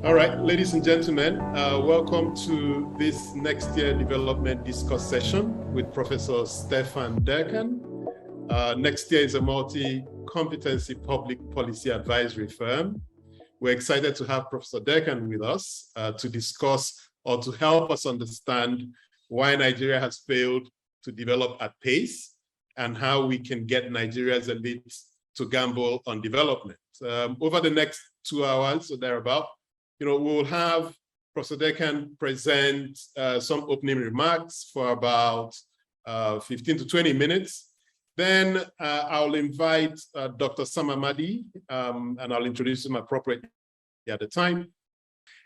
All right, ladies and gentlemen, welcome to this next year development discourse session with Professor Stefan Derkan. Next year is a multi-competency public policy advisory firm. We're excited to have Professor Derkan with us to discuss or to help us understand why Nigeria has failed to develop at pace and how we can get Nigeria's elites to gamble on development. Over the next 2 hours or thereabout, we'll have Professor Derkan present some opening remarks for about 15 to 20 minutes. Then I'll invite Dr. Sam Amadi, and I'll introduce him appropriately at the time.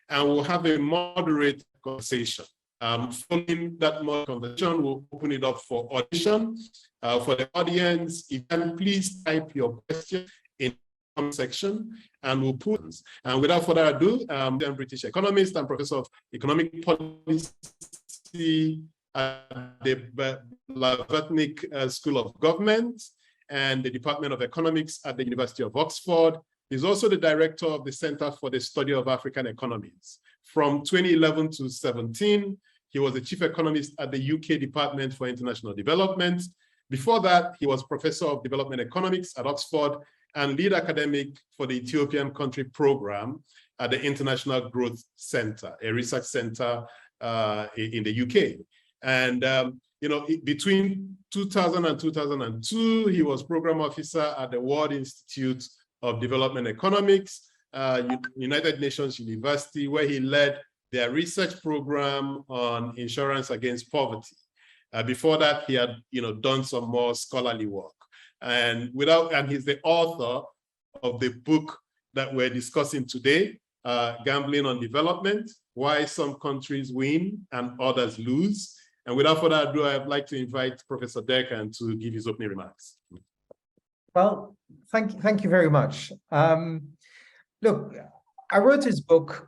And we'll have a moderate conversation. Following that moderate conversation, we'll open it up for audition. For the audience, if you can please type your question in section and we'll put. And without further ado, I'm a British economist and professor of economic policy at the Blavatnik School of Government and the Department of Economics at the University of Oxford. He's also the director of the Center for the Study of African Economies. From 2011 to 2017, he was the chief economist at the UK Department for International Development. Before that, he was professor of development economics at Oxford and lead academic for the Ethiopian Country Program at the International Growth Center, a research center in the UK. And between 2000 and 2002, he was program officer at the World Institute of Development Economics, United Nations University, where he led their research program on insurance against poverty. Before that, he had done some more scholarly work. And he's the author of the book that we're discussing today, Gambling on Development, Why Some Countries Win and Others Lose. And without further ado, I'd like to invite Professor Derkan to give his opening remarks. Well, thank you very much. Look, I wrote this book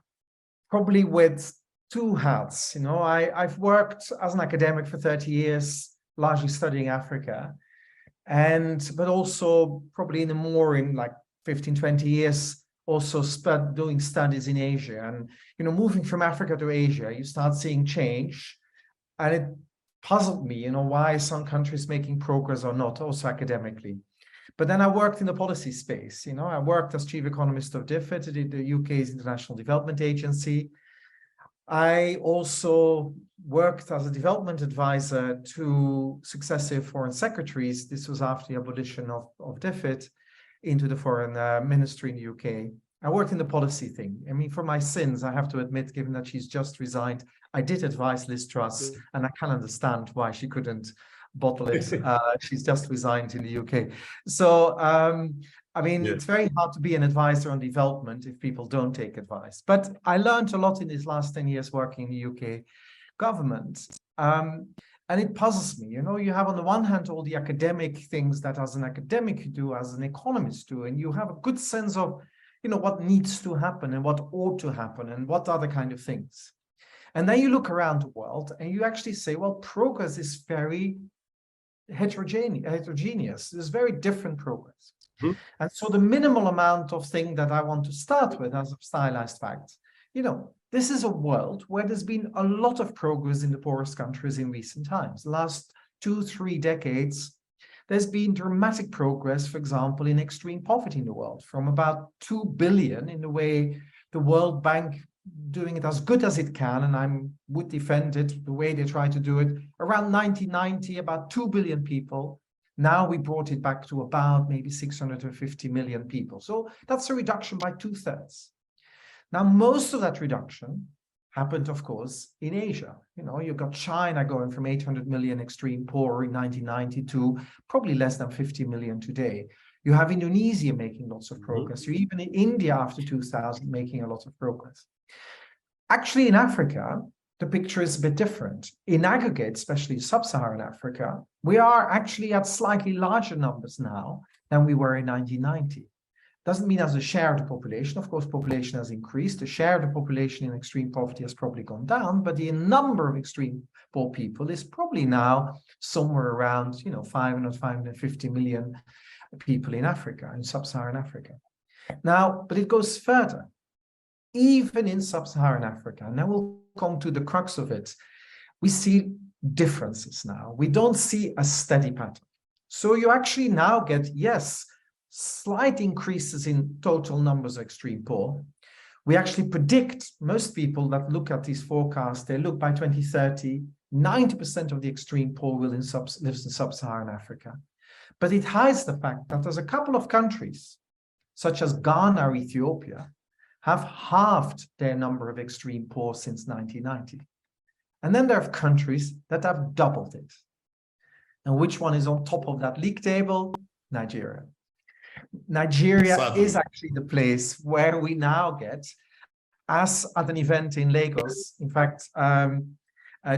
probably with two hats. I've worked as an academic for 30 years, largely studying Africa. But also probably in like 15, 20 years, also doing studies in Asia. And, moving from Africa to Asia, you start seeing change. And it puzzled me, why some countries making progress or not, also academically. But then I worked in the policy space. I worked as chief economist of DFID, the UK's International Development Agency. I also worked as a development advisor to successive foreign secretaries. This was after the abolition of DFID into the foreign ministry in the UK. I worked in the policy thing. I mean, for my sins, I have to admit, given that she's just resigned, I did advise Liz Truss, and I can understand why she couldn't bottle it. She's just resigned in the UK. So, It's very hard to be an advisor on development if people don't take advice. But I learned a lot in these last 10 years working in the UK government. And it puzzles me. You have on the one hand all the academic things that as an academic you do, as an economist do, and you have a good sense of, what needs to happen and what ought to happen and what are the kind of things. And then you look around the world and you actually say, well, progress is very heterogeneous. There's very different progress. Mm-hmm. And so the minimal amount of thing that I want to start with as a stylized fact, this is a world where there's been a lot of progress in the poorest countries in recent times. The last 2-3 decades, there's been dramatic progress, for example, in extreme poverty in the world, from about 2 billion in the way the World Bank doing it as good as it can, and I would defend it the way they try to do it, around 1990, about 2 billion people. Now we brought it back to about maybe 650 million people. So that's a reduction by 2/3. Now, most of that reduction happened, of course, in Asia. You've got China going from 800 million extreme poor in 1990 to probably less than 50 million today. You have Indonesia making lots of progress. You're even in India after 2000 making a lot of progress. Actually, in Africa, the picture is a bit different. In aggregate, especially sub-Saharan Africa, we are actually at slightly larger numbers now than we were in 1990. Doesn't mean as a share of the population. Of course, population has increased. The share of the population in extreme poverty has probably gone down, but the number of extreme poor people is probably now somewhere around 500, 550 million people in Africa, in sub-Saharan Africa. Now, but it goes further. even in sub-Saharan Africa, and then we'll come to the crux of it, we see differences now. We don't see a steady pattern. So you actually now get, yes, slight increases in total numbers of extreme poor. We actually predict, most people that look at these forecasts, they look by 2030, 90% of the extreme poor lives in sub-Saharan Africa. But it hides the fact that there's a couple of countries, such as Ghana or Ethiopia, have halved their number of extreme poor since 1990. And then there are countries that have doubled it. And which one is on top of that league table? Nigeria. Nigeria Sadly. is actually the place where we now get, as at an event in Lagos, in fact,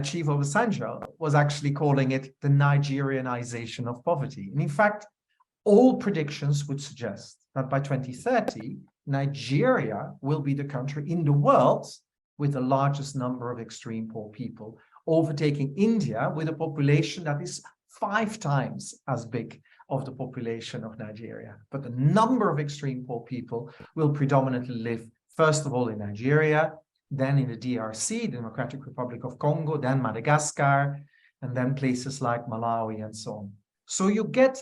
Chief Obasanjo was actually calling it the Nigerianization of poverty. And in fact, all predictions would suggest that by 2030, Nigeria will be the country in the world with the largest number of extreme poor people, overtaking India with a population that is 5 times as big of the population of Nigeria. But the number of extreme poor people will predominantly live, first of all, in Nigeria, then in the DRC, Democratic Republic of Congo, then Madagascar, and then places like Malawi and so on. So you get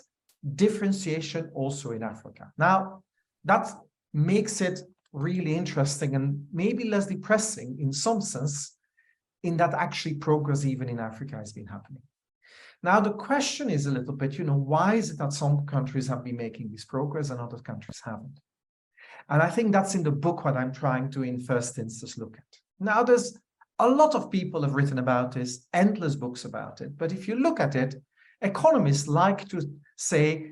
differentiation also in Africa. Now, that makes it really interesting and maybe less depressing in some sense, in that actually progress even in Africa has been happening. Now, the question is a little bit, why is it that some countries have been making this progress and other countries haven't? And I think that's in the book what I'm trying to, in first instance, look at. Now, there's a lot of people have written about this, endless books about it. But if you look at it, economists like to say,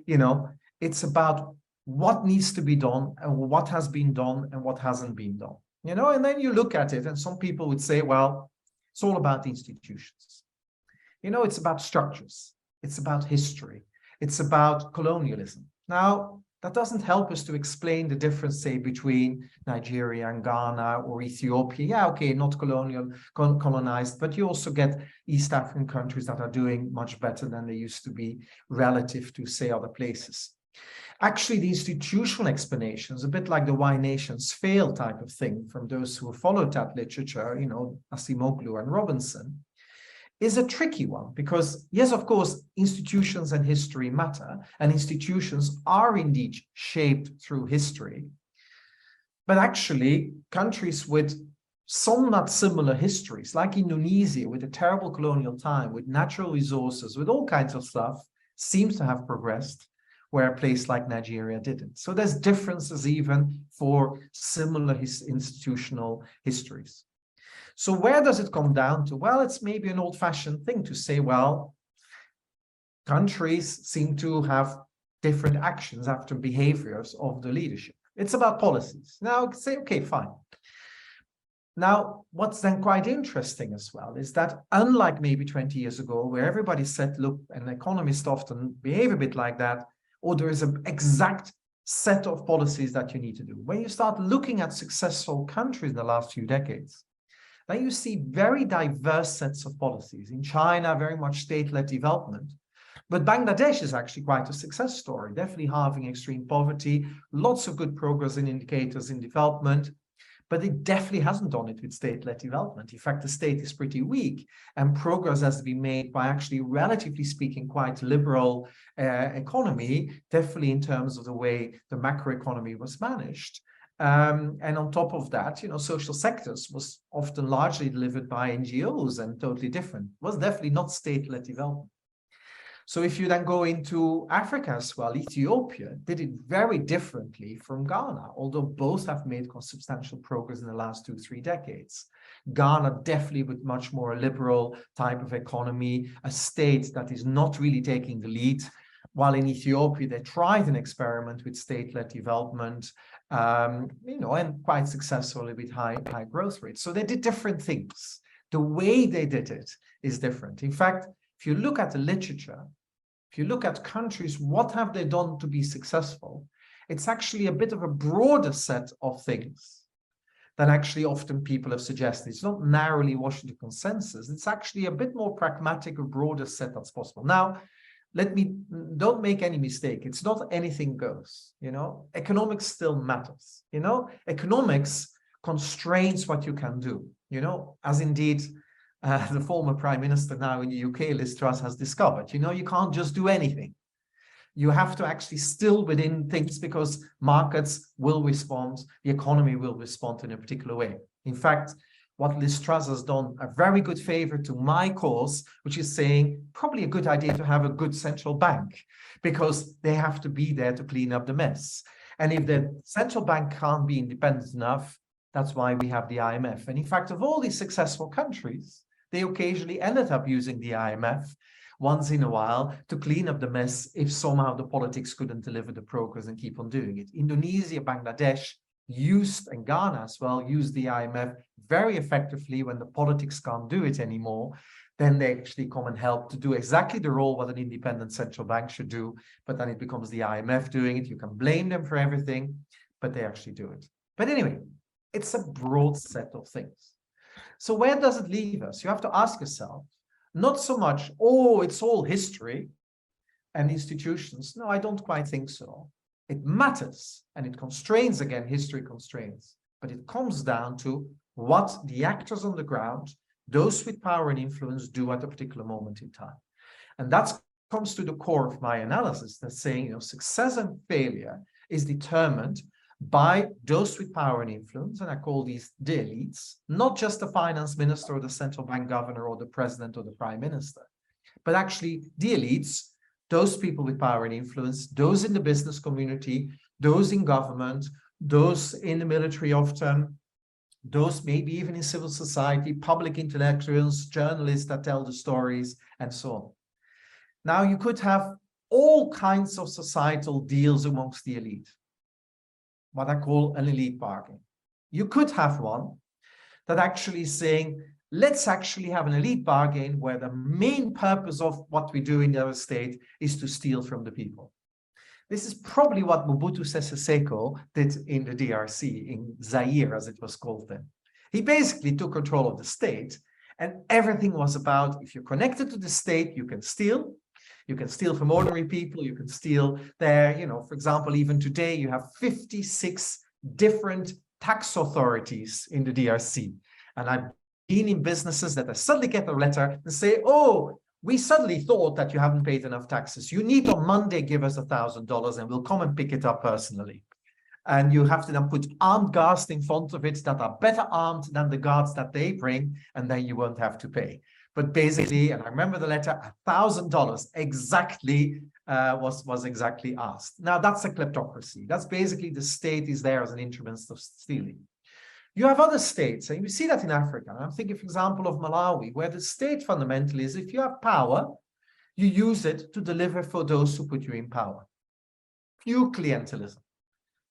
it's about what needs to be done and what has been done and what hasn't been done. And then you look at it and some people would say, well, it's all about the institutions. It's about structures. It's about history. It's about colonialism. Now, that doesn't help us to explain the difference, say, between Nigeria and Ghana or Ethiopia. Yeah, okay, not colonized, but you also get East African countries that are doing much better than they used to be relative to, say, other places. Actually, the institutional explanations, a bit like the why nations fail type of thing from those who followed that literature, Acemoglu and Robinson, is a tricky one because, yes, of course, institutions and history matter, and institutions are indeed shaped through history. But actually, countries with somewhat similar histories, like Indonesia, with a terrible colonial time, with natural resources, with all kinds of stuff, seems to have progressed, where a place like Nigeria didn't. So there's differences even for similar institutional histories. So where does it come down to? Well, it's maybe an old-fashioned thing to say, well, countries seem to have different actions after behaviors of the leadership. It's about policies. Now, say, okay, fine. Now, what's then quite interesting as well is that unlike maybe 20 years ago, where everybody said, look, and economists often behave a bit like that, or there is an exact set of policies that you need to do. When you start looking at successful countries in the last few decades, then you see very diverse sets of policies. In China, very much state-led development. But Bangladesh is actually quite a success story, definitely halving extreme poverty, lots of good progress in indicators in development, but it definitely hasn't done it with state-led development. In fact, the state is pretty weak, and progress has to be made by actually, relatively speaking, quite liberal economy, definitely in terms of the way the macroeconomy was managed. And on top of that, social sectors was often largely delivered by NGOs and totally different. It was definitely not state-led development. So if you then go into Africa as well, Ethiopia did it very differently from Ghana, although both have made substantial progress in the last 2-3 decades. Ghana definitely with much more liberal type of economy, a state that is not really taking the lead, while in Ethiopia, they tried an experiment with state-led development, and quite successfully with high growth rates. So they did different things. The way they did it is different. In fact, if you look at the literature, if you look at countries, what have they done to be successful? It's actually a bit of a broader set of things than actually often people have suggested. It's not narrowly Washington consensus. It's actually a bit more pragmatic, a broader set that's possible. Now, don't make any mistake. It's not anything goes, economics still matters, economics constrains what you can do, you know, as indeed the former Prime Minister now in the UK, Liz Truss, has discovered. You know, you can't just do anything. You have to actually still within things, because markets will respond, the economy will respond in a particular way. In fact, what Liz Truss has done a very good favor to my cause, which is saying probably a good idea to have a good central bank, because they have to be there to clean up the mess. And if the central bank can't be independent enough, that's why we have the IMF. And in fact, of all these successful countries, they occasionally ended up using the IMF once in a while to clean up the mess if somehow the politics couldn't deliver the progress and keep on doing it. Indonesia, Bangladesh used, and Ghana as well, used the IMF very effectively. When the politics can't do it anymore, then they actually come and help to do exactly the role what an independent central bank should do, but then it becomes the IMF doing it. You can blame them for everything, but they actually do it. But anyway, it's a broad set of things. So where does it leave us? You have to ask yourself, not so much, oh, it's all history and institutions. No, I don't quite think so. It matters, and it constrains, again, history constrains, but it comes down to what the actors on the ground, those with power and influence, do at a particular moment in time. And that comes to the core of my analysis, that's saying, you know, success and failure is determined by those with power and influence, and I call these the elites, not just the finance minister or the central bank governor or the president or the prime minister, but actually the elites, those people with power and influence, those in the business community, those in government, those in the military often, those maybe even in civil society, public intellectuals, journalists that tell the stories, and so on. Now, you could have all kinds of societal deals amongst the elite, what I call an elite bargain. You could have one that actually is saying, let's actually have an elite bargain where the main purpose of what we do in the state is to steal from the people. This is probably what Mobutu Sese Seko did in the DRC, in Zaire, as it was called then. He basically took control of the state, and everything was about, if you're connected to the state, you can steal. You can steal from ordinary people, you can steal there, you know, for example, even today, you have 56 different tax authorities in the DRC. And I've been in businesses that I suddenly get a letter and say, oh, we suddenly thought that you haven't paid enough taxes. You need on Monday give us $1,000 and we'll come and pick it up personally. And you have to then put armed guards in front of it that are better armed than the guards that they bring, and then you won't have to pay. But basically, and I remember the letter, $1,000 exactly was exactly asked. Now, that's a kleptocracy. That's basically the state is there as an instrument of stealing. You have other states, and you see that in Africa. I'm thinking, for example, of Malawi, where the state fundamentally is, if you have power, you use it to deliver for those who put you in power. Pure clientelism.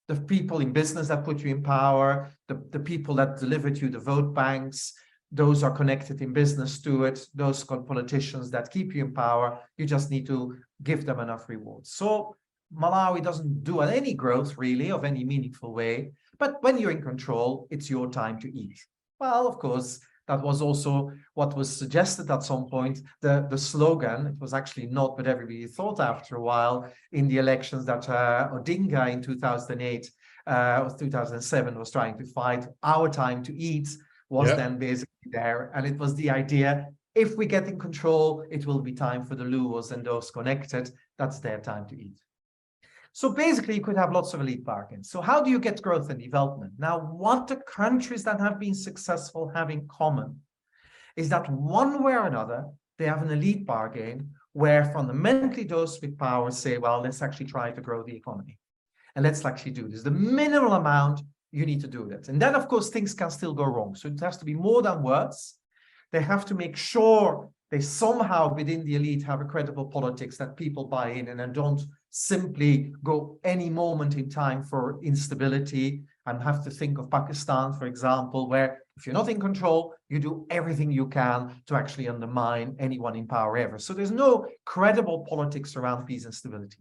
The people in business that put you in power, the people that delivered you the vote banks, those are connected in business to it, those politicians that keep you in power, you just need to give them enough rewards. So Malawi doesn't do any growth really of any meaningful way, but when you're in control, it's your time to eat. Well, of course, that was also what was suggested at some point, the slogan. It was actually not, but everybody thought after a while in the elections that Odinga in 2008 or 2007 was trying to fight, our time to eat, was then basically there. And it was the idea, if we get in control, it will be time for the Luos and those connected. That's their time to eat. So basically, you could have lots of elite bargains. So how do you get growth and development? Now, what the countries that have been successful have in common is that one way or another, they have an elite bargain where fundamentally those with power say, well, let's actually try to grow the economy. And let's actually do this. The minimal amount, you need to do that. And then, of course, things can still go wrong. So it has to be more than words. They have to make sure they somehow within the elite have a credible politics that people buy in and then don't simply go any moment in time for instability. And have to think of Pakistan, for example, where if you're not in control, you do everything you can to actually undermine anyone in power ever. So there's no credible politics around peace and stability.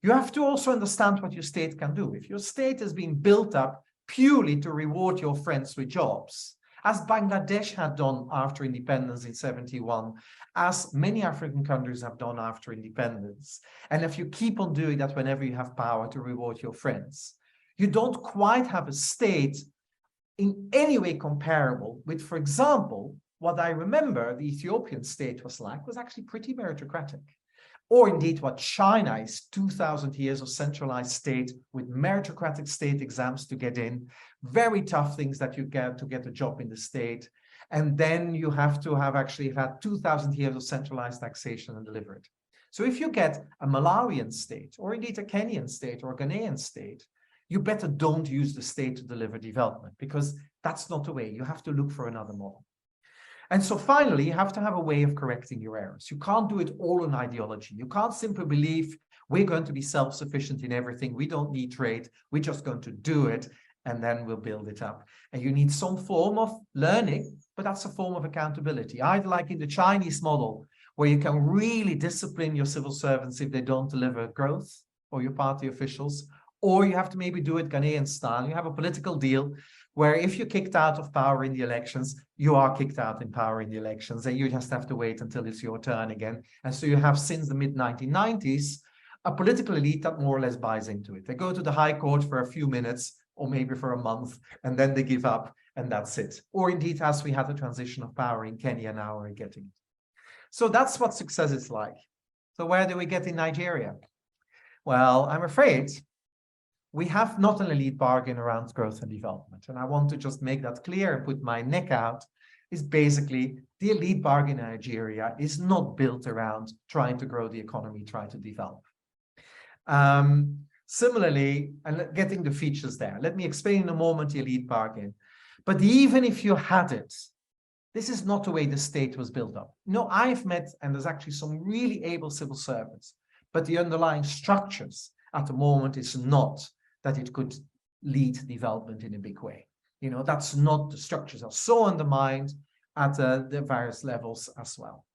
You have to also understand what your state can do. If your state has been built up purely to reward your friends with jobs, as Bangladesh had done after independence in 71, as many African countries have done after independence, and if you keep on doing that whenever you have power to reward your friends, you don't quite have a state in any way comparable with, for example, what I remember the Ethiopian state was like, was actually pretty meritocratic. Or indeed what China is, 2000 years of centralized state with meritocratic state exams to get in, very tough things that you get to get a job in the state. And then you have to have actually had 2000 years of centralized taxation and deliver it. So if you get a Malawian state, or indeed a Kenyan state or a Ghanaian state, you better don't use the state to deliver development, because that's not the way. You have to look for another model. And so finally, you have to have a way of correcting your errors. You can't do it all on ideology. You can't simply believe we're going to be self-sufficient in everything. We don't need trade. We're just going to do it, and then we'll build it up. And you need some form of learning, but that's a form of accountability. Either like in the Chinese model, where you can really discipline your civil servants if they don't deliver growth, or your party officials, or you have to maybe do it Ghanaian style. You have a political deal where if you're kicked out of power in the elections, you are kicked out in power in the elections, and you just have to wait until it's your turn again. And so you have, since the mid-1990s, a political elite that more or less buys into it. They go to the High Court for a few minutes, or maybe for a month, and then they give up, and that's it. Or indeed, as we had the transition of power in Kenya, now we're getting it. So that's what success is like. So where do we get in Nigeria? Well, I'm afraid we have not an elite bargain around growth and development. And I want to just make that clear and put my neck out, is basically the elite bargain in Nigeria is not built around trying to grow the economy, try to develop. Similarly, and getting the features there, let me explain in a moment the elite bargain. But even if you had it, this is not the way the state was built up. No, I've met, and there's actually some really able civil servants, but the underlying structures at the moment is not that it could lead development in a big way. You know, that's not, the structures are so undermined at the various levels as well.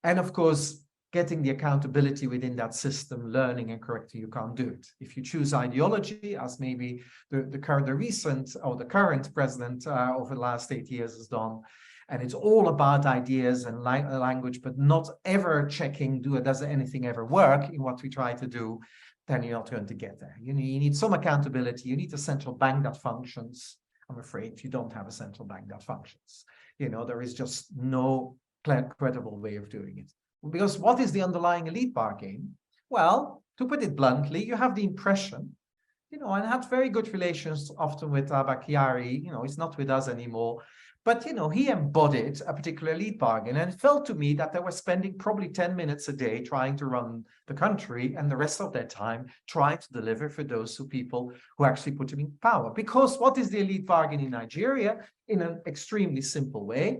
And of course, getting the accountability within that system, learning and correcting, you can't do it. If you choose ideology, as maybe the current president over the last 8 years has done, and it's all about ideas and language, but not ever checking, does anything ever work in what we try to do, then you're not going to get there. You need some accountability. You need a central bank that functions. I'm afraid you don't have a central bank that functions. You know, there is just no credible way of doing it. Because what is the underlying elite bargain? Well, to put it bluntly, you have the impression, you know, and I had very good relations often with Abba Kyari, you know, he's not with us anymore, but, you know, he embodied a particular elite bargain. And it felt to me that they were spending probably 10 minutes a day trying to run the country, and the rest of their time trying to deliver for those people who actually put them in power. Because what is the elite bargain in Nigeria? In an extremely simple way,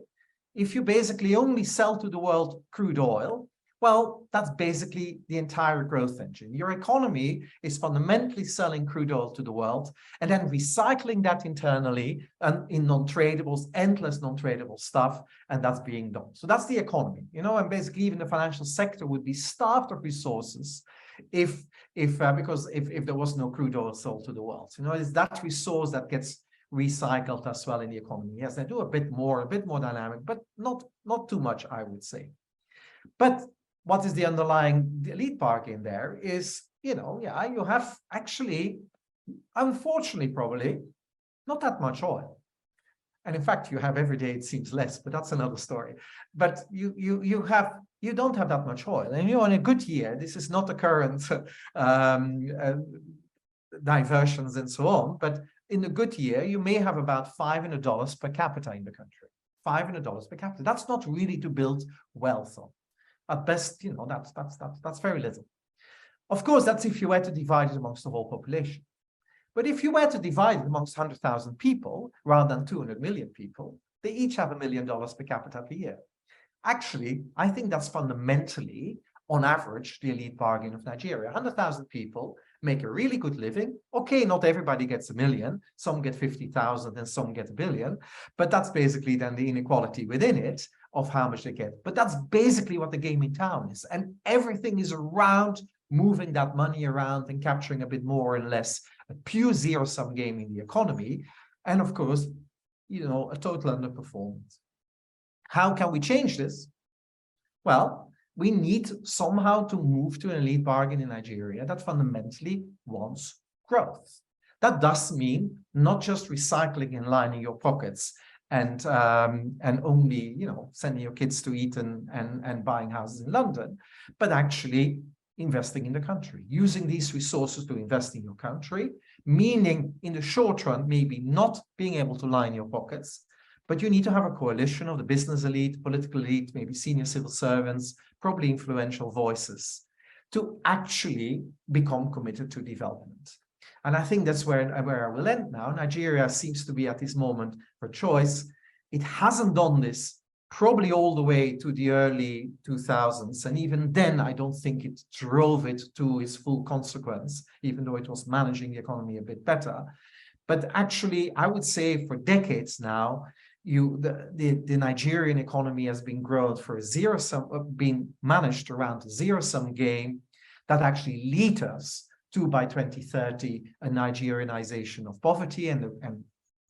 if you basically only sell to the world crude oil, well, that's basically the entire growth engine. Your economy is fundamentally selling crude oil to the world and then recycling that internally and in non-tradables, endless non-tradable stuff, and that's being done. So that's the economy, you know, and basically even the financial sector would be starved of resources if there was no crude oil sold to the world. You know, it's that resource that gets recycled as well in the economy. Yes, they do a bit more dynamic, but not too much, I would say. But what is the underlying elite bargain there is, you know, yeah, you have actually, unfortunately, probably not that much oil. And in fact, you have every day, it seems less, but that's another story. But you don't have that much oil. And you know, in a good year, this is not the current diversions and so on, but in a good year, you may have about $500 per capita in the country. $500 per capita. That's not really to build wealth on. At best, you know, that's very little. Of course, that's if you were to divide it amongst the whole population. But if you were to divide it amongst 100,000 people rather than 200 million people, they each have $1 million per capita per year. Actually, I think that's fundamentally, on average, the elite bargain of Nigeria. 100,000 people make a really good living. Okay, not everybody gets $1 million. Some get 50,000 and some get $1 billion. But that's basically then the inequality within it of how much they get. But that's basically what the game in town is. And everything is around moving that money around and capturing a bit more and less, a pure zero-sum game in the economy. And of course, you know, a total underperformance. How can we change this? Well, we need somehow to move to an elite bargain in Nigeria that fundamentally wants growth. That does mean not just recycling and lining your pockets and only, you know, sending your kids to Eton and buying houses in London, but actually investing in the country, using these resources to invest in your country, meaning in the short run, maybe not being able to line your pockets, but you need to have a coalition of the business elite, political elite, maybe senior civil servants, probably influential voices, to actually become committed to development. And I think that's where I will end now. Nigeria seems to be at this moment for choice. It hasn't done this probably all the way to the early 2000s. And even then, I don't think it drove it to its full consequence, even though it was managing the economy a bit better. But actually, I would say for decades now, the Nigerian economy has been grown for a zero-sum, being managed around a zero-sum game that actually lead us to, by 2030, a Nigerianization of poverty, and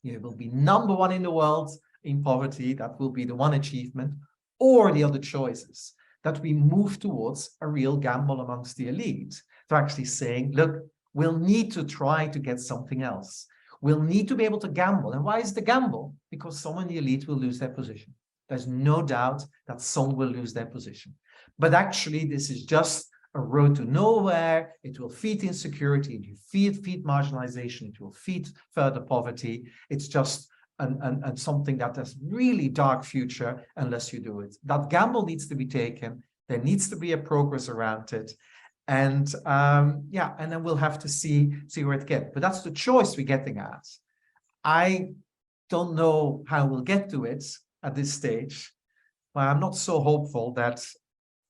it will be number one in the world in poverty. That will be the one achievement. Or the other choices, that we move towards a real gamble amongst the elite, to actually saying, look, we'll need to try to get something else. We'll need to be able to gamble. And why is the gamble? Because some in the elite will lose their position. There's no doubt that some will lose their position. But actually, this is just a road to nowhere. It will feed insecurity, it will feed marginalization, it will feed further poverty. It's just something that has really dark future unless you do it. That gamble needs to be taken. There needs to be a progress around it. And yeah, and then we'll have to see where it gets. But that's the choice we're getting at. I don't know how we'll get to it at this stage, but I'm not so hopeful that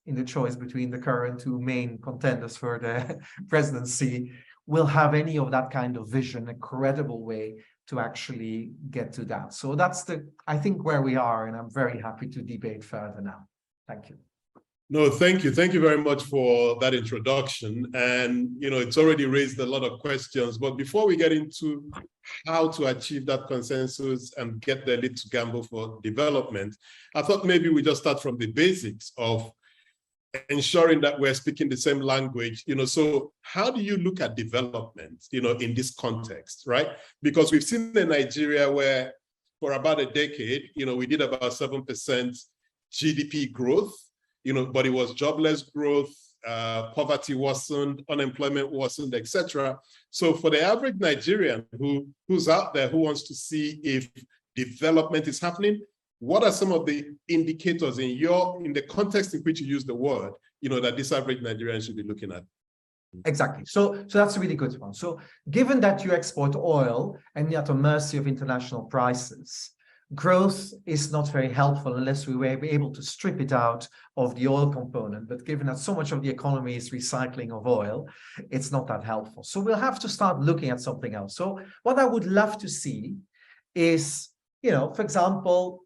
in the choice between the current two main contenders for the presidency will have any of that kind of vision, a credible way to actually get to that. So that's I think, where we are, and I'm very happy to debate further now. Thank you. No, thank you. Thank you very much for that introduction. And, you know, it's already raised a lot of questions. But before we get into how to achieve that consensus and get the elite to gamble for development, I thought maybe we just start from the basics of ensuring that we're speaking the same language. You know, so how do you look at development, you know, in this context, right? Because we've seen in Nigeria where for about a decade, you know, we did about 7% GDP growth, you know, but it was jobless growth, poverty worsened, unemployment worsened, etc. So for the average Nigerian who's out there, who wants to see if development is happening, what are some of the indicators in the context in which you use the word, you know, that this average Nigerian should be looking at? Exactly. So that's a really good one. So given that you export oil and you're at the mercy of international prices, growth is not very helpful unless we were able to strip it out of the oil component. But given that so much of the economy is recycling of oil, it's not that helpful. So we'll have to start looking at something else. So what I would love to see is, you know, for example,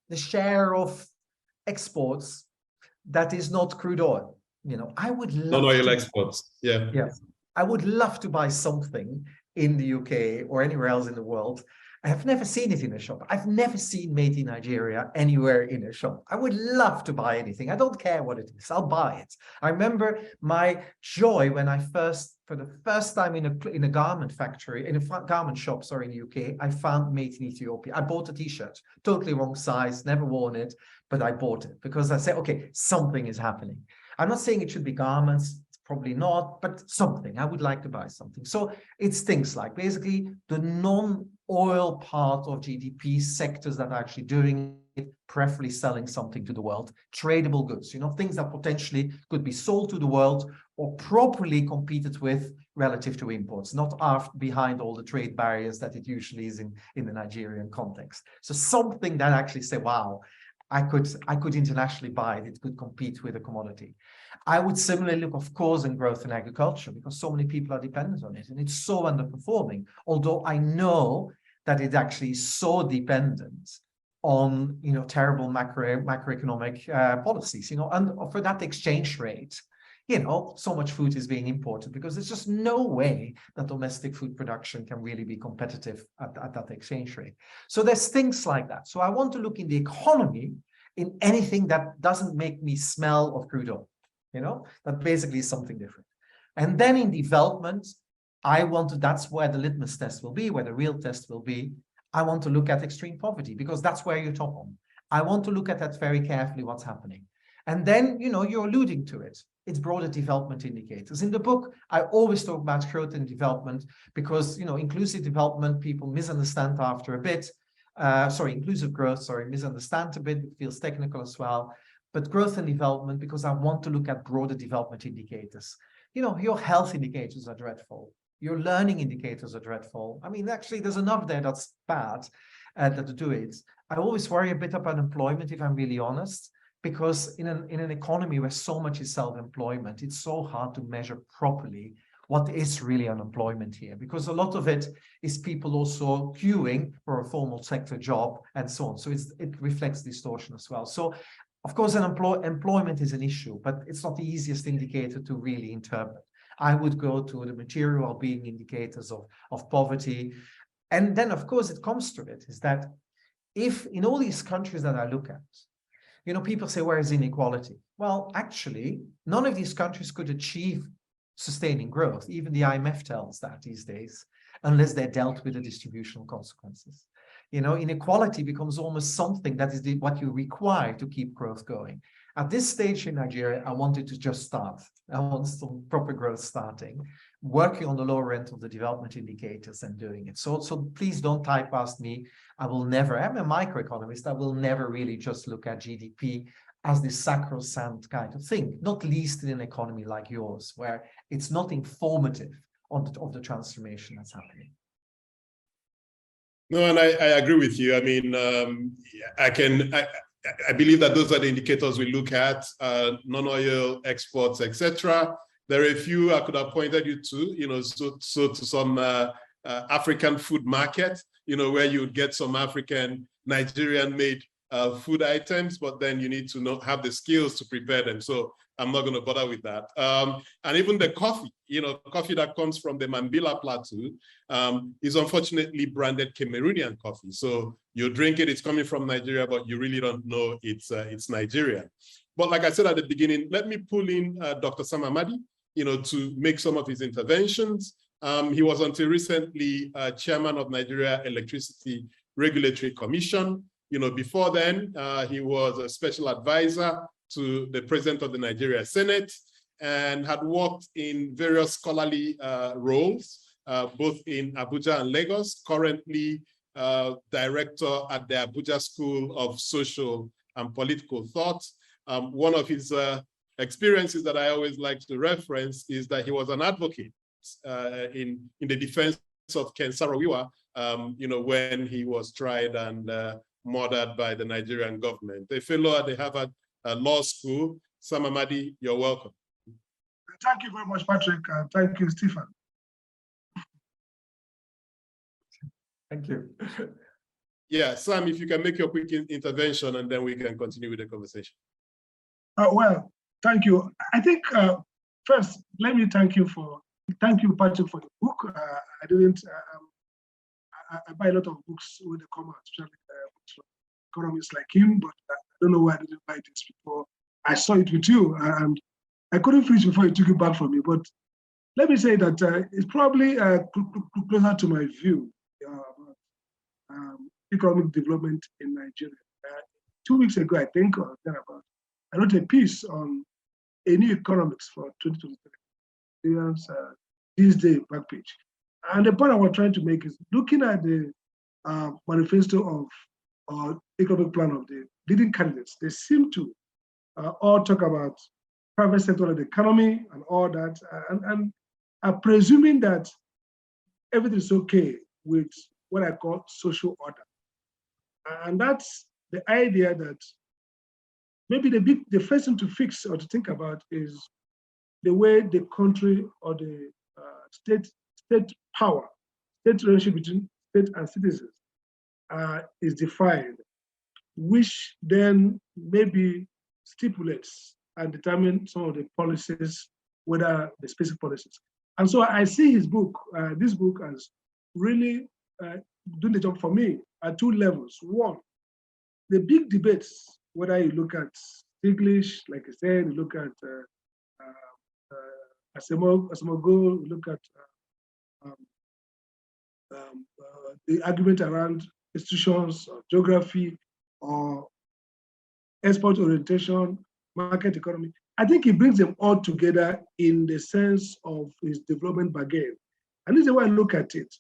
the share of exports that is not crude oil. You know, I would love non-oil exports. Yeah. Yes. I would love to buy something in the UK or anywhere else in the world. I have never seen it in a shop. I've never seen Made in Nigeria anywhere in a shop. I would love to buy anything. I don't care what it is. I'll buy it. I remember my joy when I for the first time in a garment factory, in a garment shop, sorry, in the UK, I found Made in Ethiopia. I bought a t-shirt, totally wrong size, never worn it, but I bought it because I said, okay, something is happening. I'm not saying it should be garments, probably not, but something. I would like to buy something. So it's things like basically the non-oil part of GDP sectors that are actually doing it, preferably selling something to the world, tradable goods, you know, things that potentially could be sold to the world or properly competed with relative to imports, not behind all the trade barriers that it usually is in the Nigerian context. So something that actually say, wow, I could internationally buy it. It could compete with a commodity. I would similarly look, of course, in growth in agriculture because so many people are dependent on it and it's so underperforming. Although I know that it actually is so dependent on, you know, terrible macroeconomic policies, you know, and for that exchange rate, you know, so much food is being imported because there's just no way that domestic food production can really be competitive at that exchange rate. So there's things like that. So I want to look in the economy in anything that doesn't make me smell of crude oil, you know, that basically is something different. And then in development, that's where the litmus test will be, where the real test will be. I want to look at extreme poverty because that's where you top on. I want to look at that very carefully, what's happening. And then, you're alluding to it. It's broader development indicators. In the book, I always talk about growth and development because, inclusive development, people misunderstand after a bit. Inclusive growth, misunderstand a bit, it feels technical as well. But growth and development, because I want to look at broader development indicators. Your health indicators are dreadful. Your learning indicators are dreadful. I mean, actually, there's enough there that's bad that do it. I always worry a bit about employment, if I'm really honest, because in an economy where so much is self-employment, it's so hard to measure properly what is really unemployment here, because a lot of it is people also queuing for a formal sector job and so on. So it reflects distortion as well. So of course, employment is an issue, but it's not the easiest indicator to really interpret. I would go to the material well-being indicators of poverty. And then, of course, it comes to it, is that if in all these countries that I look at, people say, where is inequality? Well, actually, none of these countries could achieve sustaining growth. Even the IMF tells that these days, unless they're dealt with the distributional consequences. Inequality becomes almost something that is what you require to keep growth going. At this stage in Nigeria, I wanted to just start. I want some proper growth starting, working on the lower end of the development indicators and doing it. So please don't typecast me. I'm a microeconomist. I will never really just look at GDP as this sacrosanct kind of thing, not least in an economy like yours, where it's not informative of the transformation that's happening. No, and I agree with you. I mean, I believe that those are the indicators we look at, non-oil exports, etc. There are a few I could have pointed you to, so to some African food market, where you would get some African Nigerian-made food items, but then you need to have the skills to prepare them. So I'm not going to bother with that. And even the coffee, coffee that comes from the Mambila Plateau is unfortunately branded Cameroonian coffee. So you drink it, it's coming from Nigeria, but you really don't know it's Nigerian. But like I said at the beginning, let me pull in Dr. Sam Amadi, to make some of his interventions. He was until recently chairman of Nigeria Electricity Regulatory Commission. Before then, he was a special advisor to the president of the Nigeria Senate and had worked in various scholarly roles, both in Abuja and Lagos, currently director at the Abuja School of Social and Political Thought. One of his experiences that I always like to reference is that he was an advocate in the defense of Ken Saro-Wiwa, when he was tried and murdered by the Nigerian government. A fellow at the Harvard Law School. Sam Amadi, you're welcome. Thank you very much, Patrick. Thank you, Stephen. Thank you. Yeah, Sam, if you can make your quick intervention and then we can continue with the conversation. Well, thank you. I think first, let me thank you, Patrick, for the book. I didn't, I buy a lot of books when they come out, especially from economists like him, but I don't know why I didn't buy this before. I saw it with you and I couldn't finish before you took it back from me. But let me say that it's probably closer to my view about economic development in Nigeria. 2 weeks ago, I think, or thereabout, I wrote a piece on a new economics for 2023, this day back page. And the point I was trying to make is looking at the manifesto of economic plan of the leading candidates, they seem to all talk about private sector of the economy and all that, and are presuming that everything is okay with what I call social order. And that's the idea that maybe the first thing to fix or to think about is the way the country or the state power, state relationship between state and citizens is defined, which then maybe stipulates and determine some of the policies, whether the specific policies. And so I see his book, this book, as really doing the job for me at two levels. One, the big debates, whether you look at English, like I said, you look at Asemogo, you look at the argument around institutions, or geography, or export orientation, market economy. I think he brings them all together in the sense of his development bargain. And this is the way I look at it.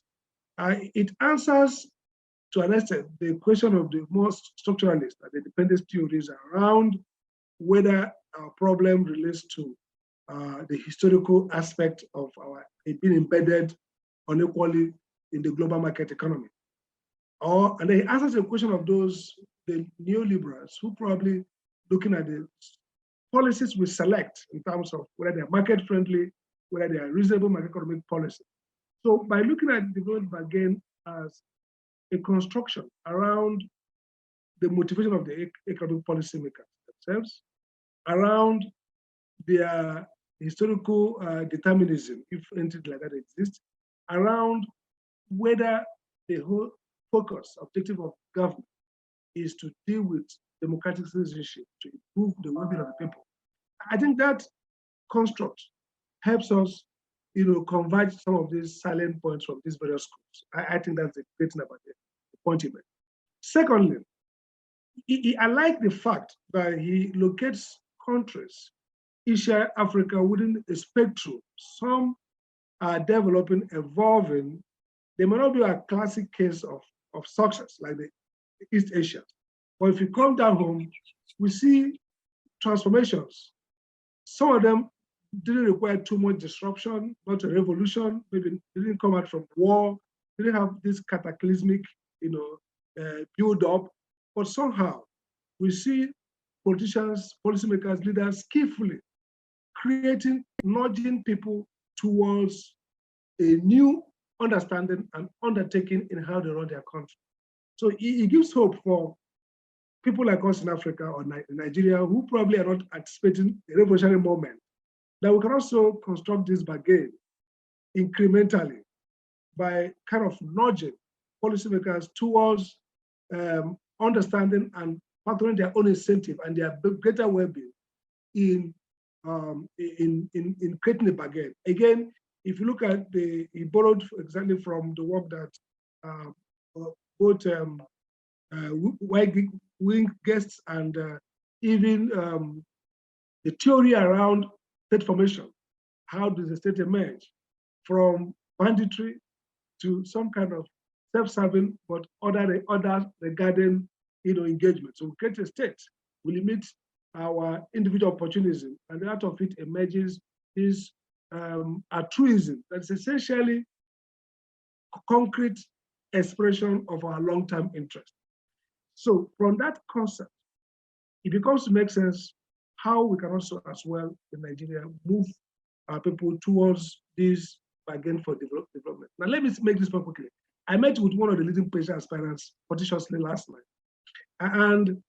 It answers, to an extent, the question of the most structuralist and the dependence theories around whether our problem relates to the historical aspect of our being embedded unequally in the global market economy. And then he answers the question of the neoliberals who probably looking at the policies we select in terms of whether they're market friendly, whether they are reasonable macroeconomic policy. So by looking at development bargain as a construction around the motivation of the economic policymakers themselves, around their historical determinism, if anything like that exists, around whether the whole focus, objective of government is to deal with democratic citizenship, to improve the well-being of the people. I think that construct helps us, converge some of these salient points from these various schools. I think that's the great thing about the point he made. Secondly, I like the fact that he locates countries, Asia, Africa, within a spectrum. Some are developing, evolving. They may not be a classic case of success like the East Asia. But if you come down home, we see transformations. Some of them didn't require too much disruption, not a revolution, maybe didn't come out from war, didn't have this cataclysmic, build up. But somehow we see politicians, policymakers, leaders skillfully creating, nudging people towards a new understanding and undertaking in how they run their country. So it gives hope for people like us in Africa or Nigeria who probably are not anticipating a revolutionary moment, that we can also construct this bargain incrementally by kind of nudging policymakers towards understanding and factoring their own incentive and their greater well-being in creating a bargain. Again, if you look at he borrowed exactly from the work that both Wing guests and even the theory around state formation. How does the state emerge from banditry to some kind of self-serving but other regarding engagement? So we create a state, we limit our individual opportunism, and out of it emerges this altruism that's essentially a concrete expression of our long-term interest. So from that concept, it becomes to make sense how we can also as well in Nigeria move our people towards this bargain for development. Now let me make this very quickly. I met with one of the leading presidential aspirants fortuitously last night. And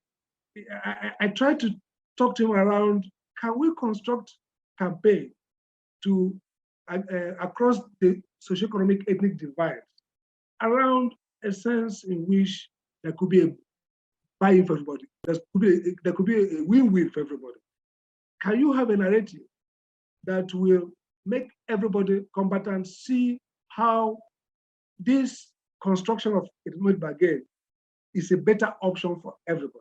I tried to talk to him around, can we construct campaign to across the socioeconomic ethnic divide around a sense in which there could be a buy-in for everybody. There could be a win-win for everybody. Can you have a narrative that will make everybody combatants see how this construction of economic bargain is a better option for everybody?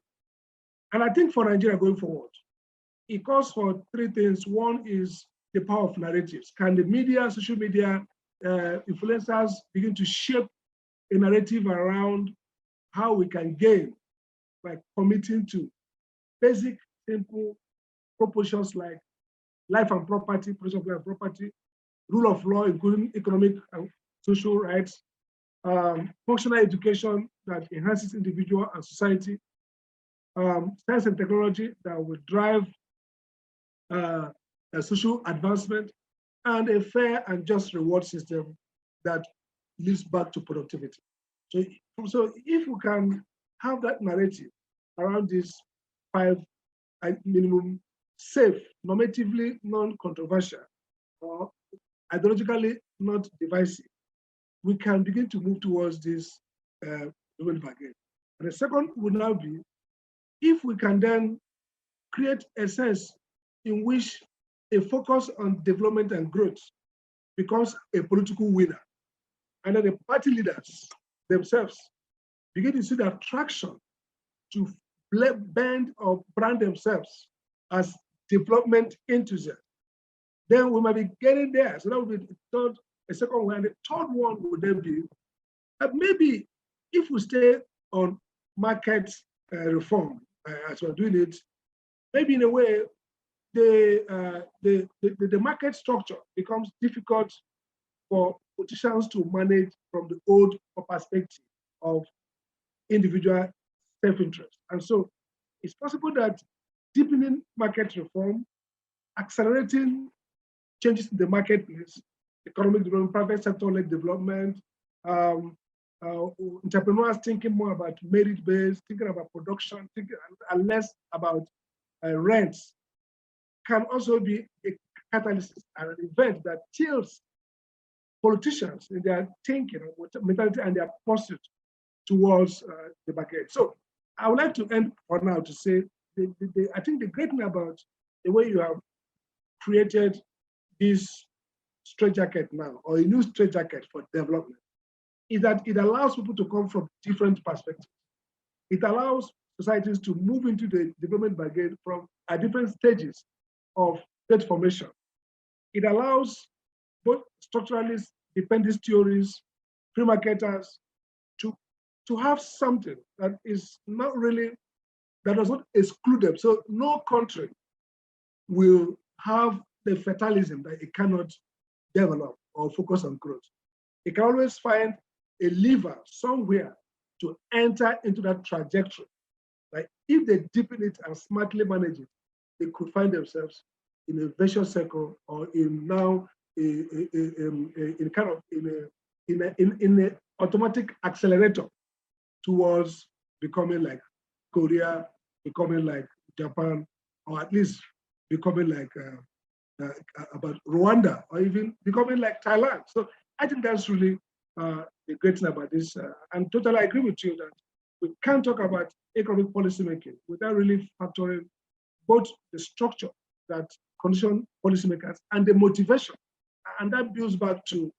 And I think for Nigeria going forward, it calls for three things. One is the power of narratives. Can the media, social media, influencers begin to shape a narrative around how we can gain by committing to basic, simple propositions like life and property, protection of life and property, rule of law, including economic and social rights, functional education that enhances individual and society, science and technology that will drive social advancement, and a fair and just reward system that leads back to productivity. So if we can have that narrative around these 5 minimum safe, normatively non-controversial, or ideologically not divisive, we can begin to move towards this development bargain. And the second would now be, if we can then create a sense in which a focus on development and growth becomes a political winner. and then the party leaders themselves begin to see the attraction to bend or brand themselves as development enthusiasts, then we might be getting there. So that would be a second one. And the third one would then be that maybe if we stay on market reform as we're doing it, maybe in a way the market structure becomes difficult for politicians to manage from the old perspective of individual self-interest. And so it's possible that deepening market reform, accelerating changes in the marketplace, economic development, private sector-led development, entrepreneurs thinking more about merit-based, thinking about production, thinking and less about rents, can also be a catalyst and an event that tilts politicians in their thinking, mentality, and their pursuit towards the market. So I would like to end for now to say, I think the great thing about the way you have created this straitjacket now, or a new straitjacket for development, is that it allows people to come from different perspectives. It allows societies to move into the development bargain from at different stages of state formation. It allows both structuralists, dependence theories, free marketers to have something that is not really, that does not exclude them. So no country will have the fatalism that it cannot develop or focus on growth. It can always find a lever somewhere to enter into that trajectory. Like if they deepen it and smartly manage it, they could find themselves in a vicious circle, or in now in an automatic accelerator towards becoming like Korea, becoming like Japan, or at least becoming like about Rwanda, or even becoming like Thailand. So I think that's really the great thing about this. And totally agree with you that we can't talk about economic policy making without really factoring both the structure that condition policymakers and the motivation. And that builds back to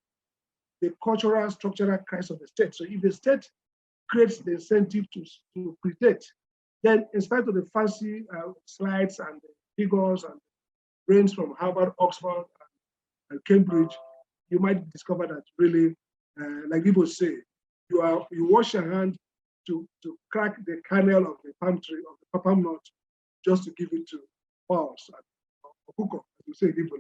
the cultural, structural crisis of the state. So if the state creates the incentive to create, then in spite of the fancy slides and the figures and brains from Harvard, Oxford, and Cambridge, you might discover that really, like people say, you wash your hand to crack the kernel of the palm tree, of the palm nut, just to give it to fowls or cuckoo, as you say, people,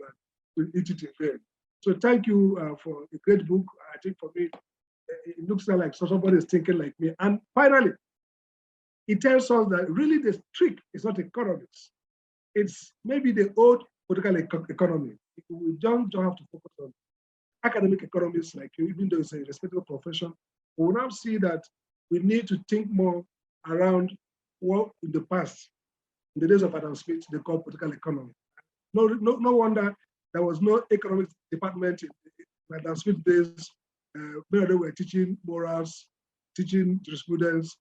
and eat it in vain. So thank you for a great book. I think for me, it looks like somebody is thinking like me. And finally, it tells us that really the trick is not economics. It's maybe the old political economy. We don't have to focus on academic economists like you, even though it's a respectable profession. We will now see that we need to think more around what in the past, in the days of Adam Smith, they called political economy. No wonder there was no economics department in Adam Smith days. Many of them were teaching morals, teaching jurisprudence.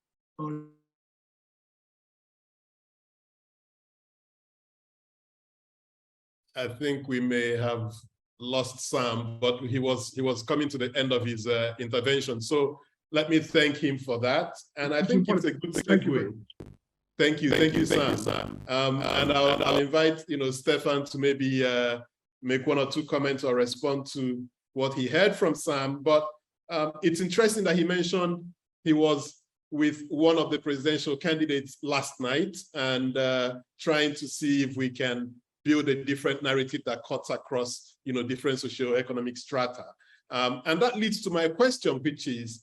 I think we may have lost Sam, but he was coming to the end of his intervention. So let me thank him for that. And I think it's a good segue. Thank you, Sam. And I'll invite Stefan to maybe make one or two comments or respond to what he heard from Sam. But it's interesting that he mentioned he was with one of the presidential candidates last night and trying to see if we can build a different narrative that cuts across different socioeconomic strata. And that leads to my question, which is,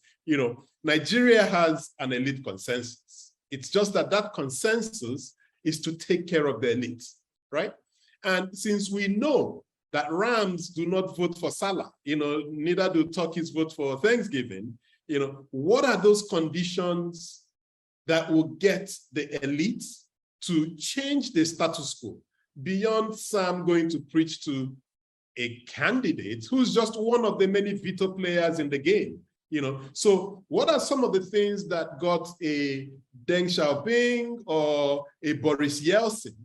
Nigeria has an elite consensus. It's just that that consensus is to take care of the elites, right? And since we know that rams do not vote for Salah, neither do turkeys vote for Thanksgiving, what are those conditions that will get the elites to change the status quo beyond Sam going to preach to a candidate who's just one of the many veto players in the game? So what are some of the things that got a Deng Xiaoping or a Boris Yeltsin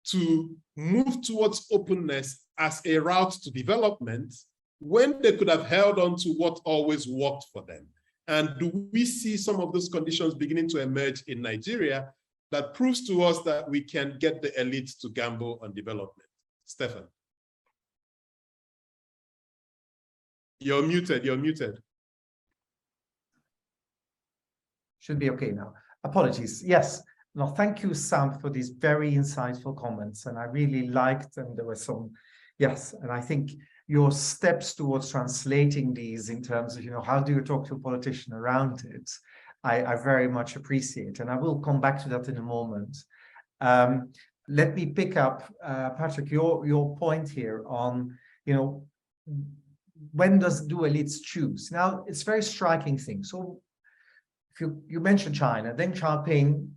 to move towards openness as a route to development, when they could have held on to what always worked for them? And do we see some of those conditions beginning to emerge in Nigeria that proves to us that we can get the elites to gamble on development? Stephan. You're muted, you're muted. Should be okay now. Apologies. Yes. No, thank you, Sam, for these very insightful comments. And I really liked them. There were some, yes. And I think your steps towards translating these in terms of, how do you talk to a politician around it? I very much appreciate. And I will come back to that in a moment. Let me pick up, Patrick, your point here on, when do elites choose? Now, it's a very striking thing. So if you mentioned China, Deng Xiaoping,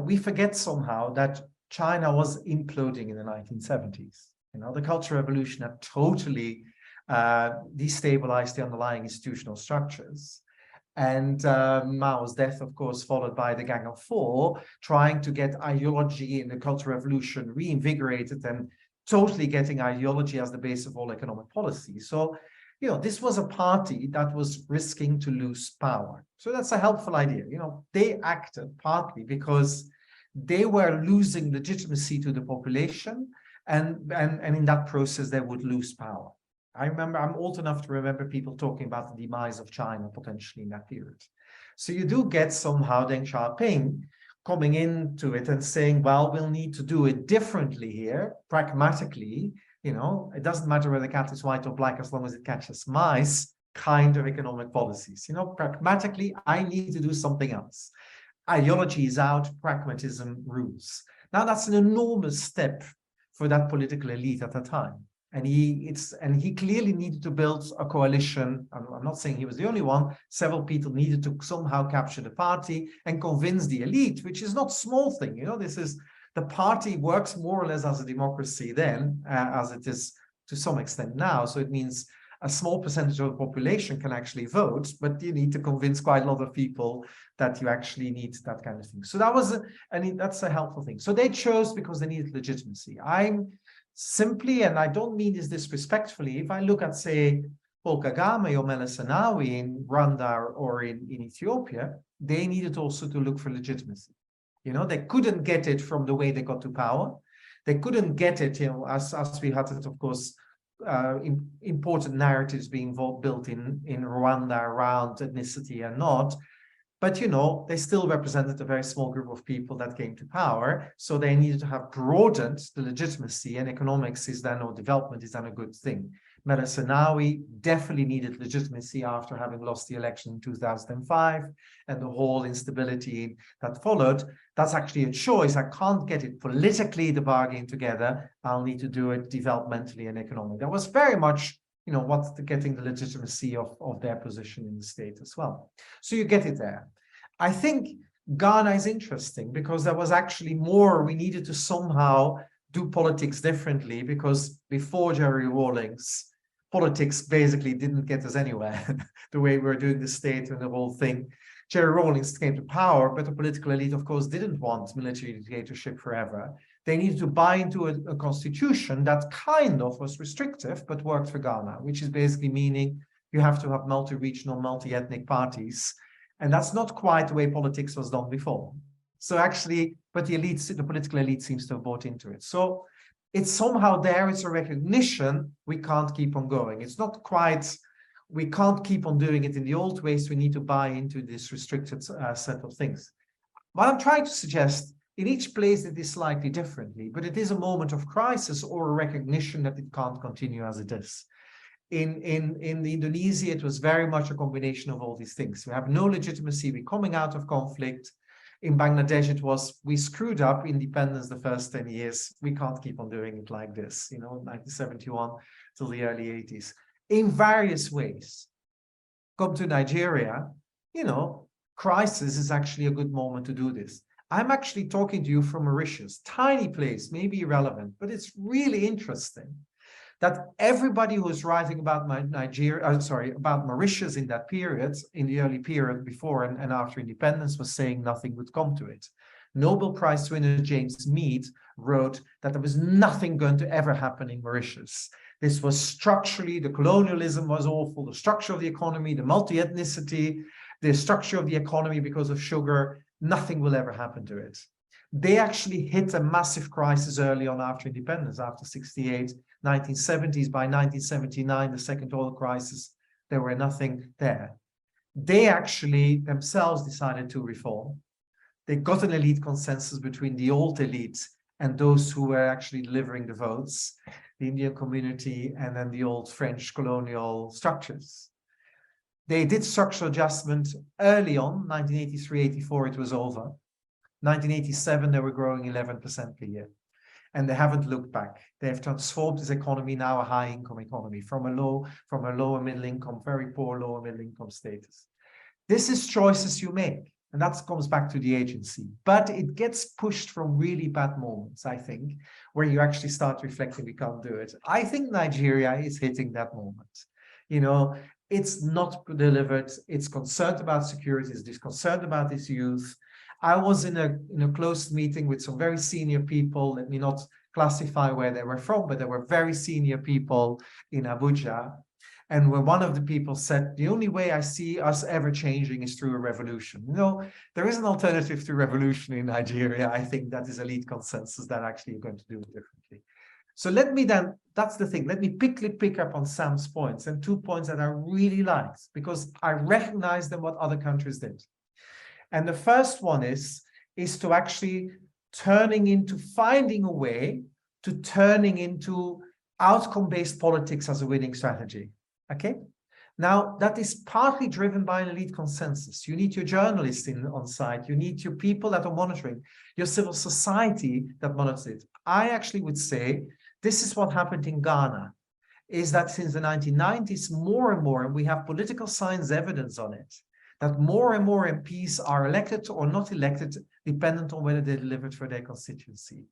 we forget somehow that China was imploding in the 1970s. The Cultural Revolution had totally destabilized the underlying institutional structures. And Mao's death, of course, followed by the Gang of Four, trying to get ideology in the Cultural Revolution reinvigorated and totally getting ideology as the base of all economic policy. So, this was a party that was risking to lose power. So that's a helpful idea. They acted partly because they were losing legitimacy to the population, and in that process, they would lose power. I remember, I'm old enough to remember people talking about the demise of China potentially in that period. So you do get somehow Deng Xiaoping coming into it and saying, well, we'll need to do it differently here, pragmatically. It doesn't matter whether the cat is white or black as long as it catches mice, kind of economic policies. Pragmatically, I need to do something else. Ideology is out, pragmatism rules. Now, that's an enormous step for that political elite at the time. And he clearly needed to build a coalition. I'm not saying he was the only one. Several people needed to somehow capture the party and convince the elite, which is not a small thing. The party works more or less as a democracy then, as it is to some extent now. So it means a small percentage of the population can actually vote, but you need to convince quite a lot of people that you actually need that kind of thing. So that's a helpful thing. So they chose because they needed legitimacy. I'm simply, and I don't mean this disrespectfully, if I look at, say, Paul Kagame or Meles Zenawi in Rwanda or in Ethiopia, they needed also to look for legitimacy. They couldn't get it from the way they got to power. They couldn't get it, as we had it, of course, important narratives being built in Rwanda around ethnicity and not. But, they still represented a very small group of people that came to power. So they needed to have broadened the legitimacy, and economics is then, or development is then a good thing. Meles Zenawi definitely needed legitimacy after having lost the election in 2005 and the whole instability that followed. That's actually a choice. I can't get it politically, the bargain together. I'll need to do it developmentally and economically. That was very much, getting the legitimacy of their position in the state as well. So you get it there. I think Ghana is interesting because there was actually more. We needed to somehow do politics differently because before Jerry Rawlings, politics basically didn't get us anywhere the way we were doing the state and the whole thing. Jerry Rawlings came to power, but the political elite, of course, didn't want military dictatorship forever. They needed to buy into a constitution that kind of was restrictive, but worked for Ghana, which is basically meaning you have to have multi-regional, multi-ethnic parties. And that's not quite the way politics was done before. So actually, but the political elite seems to have bought into it. So it's somehow there, it's a recognition we can't keep on going. It's not quite, we can't keep on doing it in the old ways. We need to buy into this restricted set of things. What I'm trying to suggest, in each place it is slightly differently, but it is a moment of crisis or a recognition that it can't continue as it is. In Indonesia, it was very much a combination of all these things. We have no legitimacy, we're coming out of conflict. In Bangladesh, it was, we screwed up independence the first 10 years. We can't keep on doing it like this, 1971 till the early 80s. In various ways. Come to Nigeria, crisis is actually a good moment to do this. I'm actually talking to you from Mauritius, tiny place, maybe irrelevant, but it's really interesting that everybody who was writing about about Mauritius in that period, in the early period before and after independence, was saying nothing would come to it. Nobel Prize winner James Mead wrote that there was nothing going to ever happen in Mauritius. This was structurally, the colonialism was awful, the structure of the economy, the multi-ethnicity, the structure of the economy because of sugar, nothing will ever happen to it. They actually hit a massive crisis early on after independence, after 68, 1970s. By 1979, the second oil crisis, there were nothing there. They actually themselves decided to reform. They got an elite consensus between the old elites and those who were actually delivering the votes, the Indian community, and then the old French colonial structures. They did structural adjustment early on, 1983, 84, it was over. 1987, they were growing 11% per year. And they haven't looked back. They have transformed this economy, now a high income economy, from a lower middle income, very poor lower middle income status. This is choices you make. And that comes back to the agency. But it gets pushed from really bad moments, I think, where you actually start reflecting, we can't do it. I think Nigeria is hitting that moment. You know, it's not delivered. It's concerned about security. It's concerned about its youth. I was in a close meeting with some very senior people. Let me not classify where they were from, but they were very senior people in Abuja. And when one of the people said, the only way I see us ever changing is through a revolution. You know, there is an alternative to revolution in Nigeria. I think that is elite consensus that actually you're going to do it differently. So let me then, that's the thing, let me quickly pick up on Sam's points, and 2 points that I really liked, because I recognize them what other countries did. And the first one is to actually finding a way to turning into outcome-based politics as a winning strategy. Okay, now that is partly driven by an elite consensus. You need your journalists on site, you need your people that are monitoring, your civil society that monitors it. I actually would say this is what happened in Ghana, is that since the 1990s, more and more, and we have political science evidence on it, that more and more MPs are elected or not elected, dependent on whether they delivered for their constituency.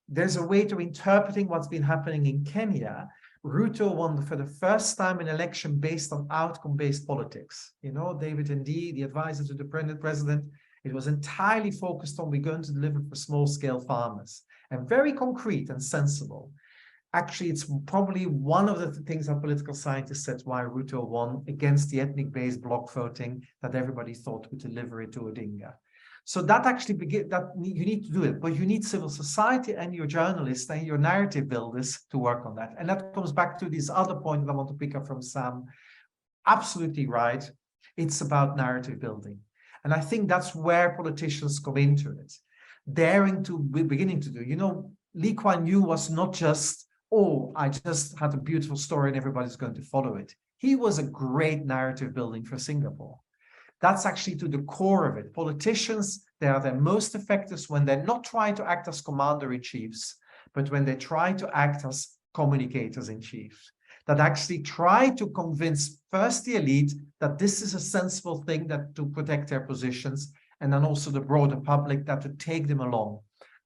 There's a way to interpreting what's been happening in Kenya. Ruto won for the first time an election based on outcome-based politics. You know, David Ndii, the advisor to the president, it was entirely focused on we're going to deliver for small-scale farmers, and very concrete and sensible. Actually, it's probably one of the things that political scientists said why Ruto won against the ethnic-based bloc voting that everybody thought would deliver it to Odinga. So that actually you need to do it, but you need civil society and your journalists and your narrative builders to work on that. And that comes back to this other point that I want to pick up from Sam. Absolutely right. It's about narrative building. And I think that's where politicians come into it. Beginning to do, you know, Lee Kuan Yew was not just, oh, I just had a beautiful story and everybody's going to follow it. He was a great narrative building for Singapore. That's actually to the core of it. Politicians, they are their most effective when they're not trying to act as commander-in-chiefs, but when they try to act as communicators-in-chief, that actually try to convince first the elite that this is a sensible thing, that to protect their positions, and then also the broader public that to take them along.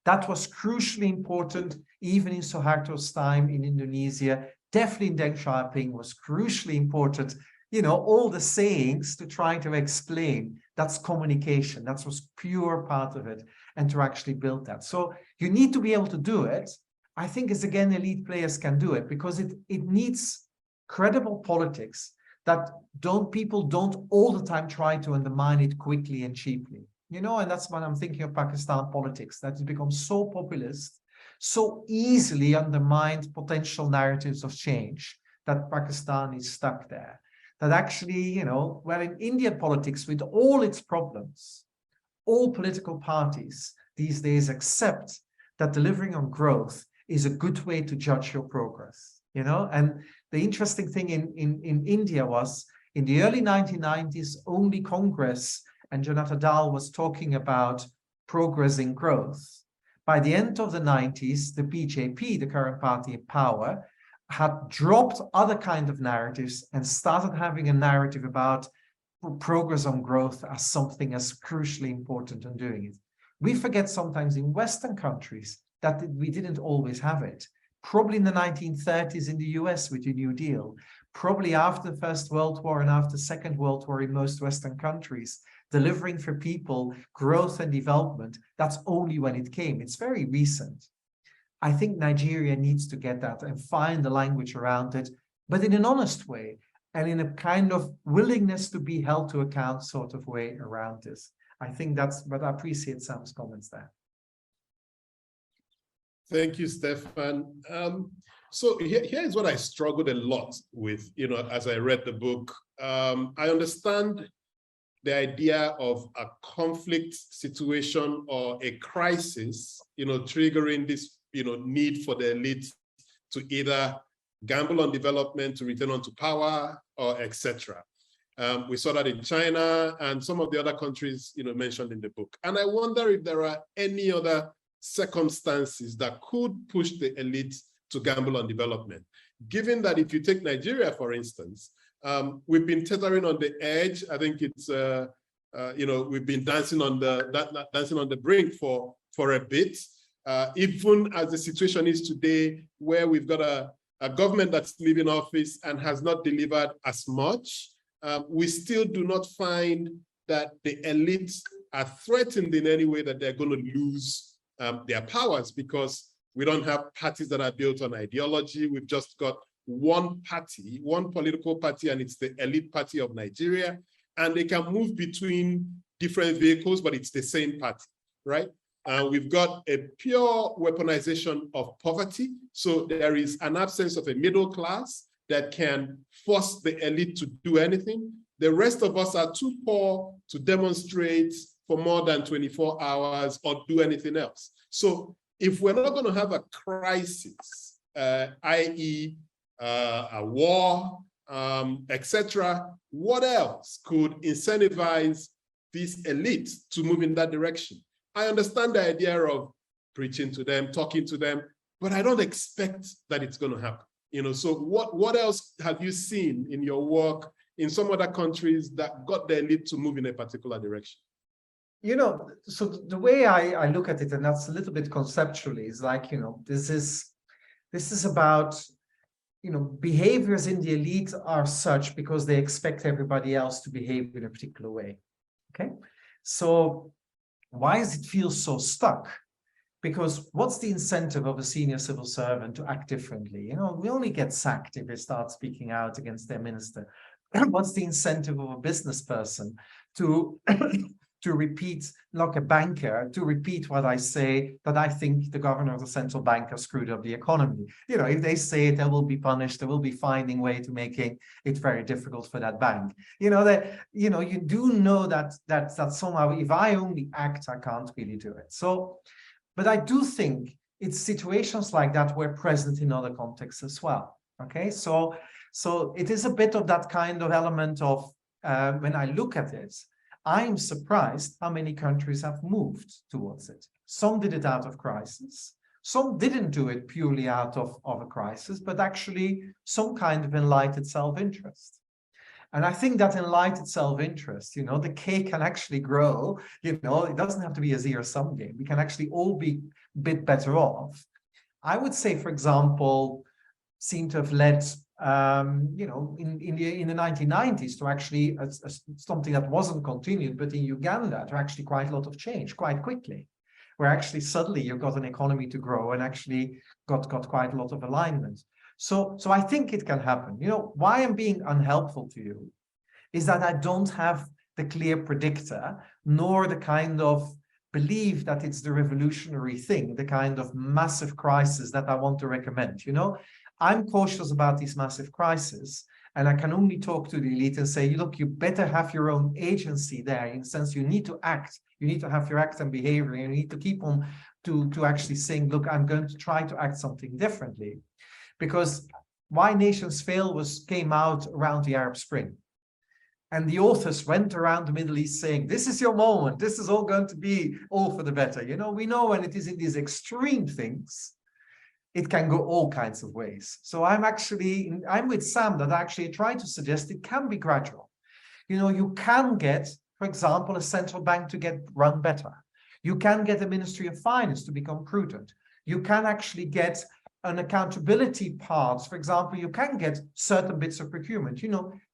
That was crucially important, even in Suharto's time in Indonesia. Definitely in Deng Xiaoping was crucially important. You know, all the sayings to try to explain, that's communication. That was pure part of it, and to actually build that. So you need to be able to do it. I think it's again, elite players can do it because it needs credible politics that people don't all the time try to undermine it quickly and cheaply. You know, and that's when I'm thinking of Pakistan politics, that has become so populist, so easily undermined potential narratives of change that Pakistan is stuck there. That actually, you know, well, in Indian politics, with all its problems, all political parties these days accept that delivering on growth is a good way to judge your progress, you know? And the interesting thing in India was, in the early 1990s, only Congress and Janata Dal was talking about progress in growth. By the end of the 90s, the BJP, the current party in power, had dropped other kind of narratives and started having a narrative about progress on growth as something as crucially important in doing it. We forget sometimes in Western countries that we didn't always have it. Probably in the 1930s in the US with the New Deal, probably after the First World War and after the Second World War in most Western countries, delivering for people growth and development, that's only when it came. It's very recent. I think Nigeria needs to get that and find the language around it, but in an honest way and in a kind of willingness to be held to account sort of way around this. I think that's, but I appreciate Sam's comments there. Thank you, Stefan. So here's what I struggled a lot with, as I read the book. I understand the idea of a conflict situation or a crisis, triggering this, need for the elite to either gamble on development, to return onto power, or etc. We saw that in China and some of the other countries, mentioned in the book. And I wonder if there are any other circumstances that could push the elite to gamble on development. Given that if you take Nigeria, for instance, we've been teetering on the edge. I think it's, we've been dancing on the brink for a bit. Even as the situation is today, where we've got a government that's leaving office and has not delivered as much, we still do not find that the elites are threatened in any way that they're going to lose their powers, because we don't have parties that are built on ideology. We've just got one party, one political party, and it's the elite party of Nigeria. And they can move between different vehicles, but it's the same party, right? We've got a pure weaponization of poverty. So there is an absence of a middle class that can force the elite to do anything. The rest of us are too poor to demonstrate for more than 24 hours or do anything else. So if we're not going to have a crisis, i.e. a war, etc., what else could incentivize these elites to move in that direction? I understand the idea of preaching to them, talking to them, but I don't expect that it's going to happen. So what else have you seen in your work in some other countries that got the elite to move in a particular direction? So the way I look at it, and that's a little bit conceptually, is like, this is about, behaviors in the elite are such because they expect everybody else to behave in a particular way. Okay, so why does it feel so stuck? Because what's the incentive of a senior civil servant to act differently? We only get sacked if they start speaking out against their minister. What's the incentive of a business person to to repeat, like a banker, to repeat what I say, that I think the governor of the central bank has screwed up the economy? If they say it, they will be punished, they will be finding way to making it very difficult for that bank. You do know that somehow, if I only act, I can't really do it. So, but I do think it's situations like that were present in other contexts as well. Okay, so it is a bit of that kind of element of, when I look at it, I'm surprised how many countries have moved towards it. Some did it out of crisis. Some didn't do it purely out of a crisis, but actually some kind of enlightened self-interest. And I think that enlightened self-interest, the cake can actually grow. It doesn't have to be a zero-sum game. We can actually all be a bit better off. I would say, for example, seem to have led in the 1990s to actually something that wasn't continued, but in Uganda, to actually quite a lot of change quite quickly, where actually suddenly you've got an economy to grow and actually got quite a lot of alignment. So I think it can happen. Why I'm being unhelpful to you is that I don't have the clear predictor, nor the kind of belief that it's the revolutionary thing, the kind of massive crisis that I want to recommend. I'm cautious about these massive crises, and I can only talk to the elite and say, look, you better have your own agency there, in the sense you need to act, you need to have your act and behavior, and you need to keep on to actually saying, look, I'm going to try to act something differently. Because Why Nations Fail came out around the Arab Spring. And the authors went around the Middle East saying, this is your moment, this is all going to be all for the better. We know when it is in these extreme things, it can go all kinds of ways. So I'm with Sam that I actually try to suggest it can be gradual. You can get, for example, a central bank to get run better. You can get a Ministry of Finance to become prudent. You can actually get an accountability part. For example, you can get certain bits of procurement.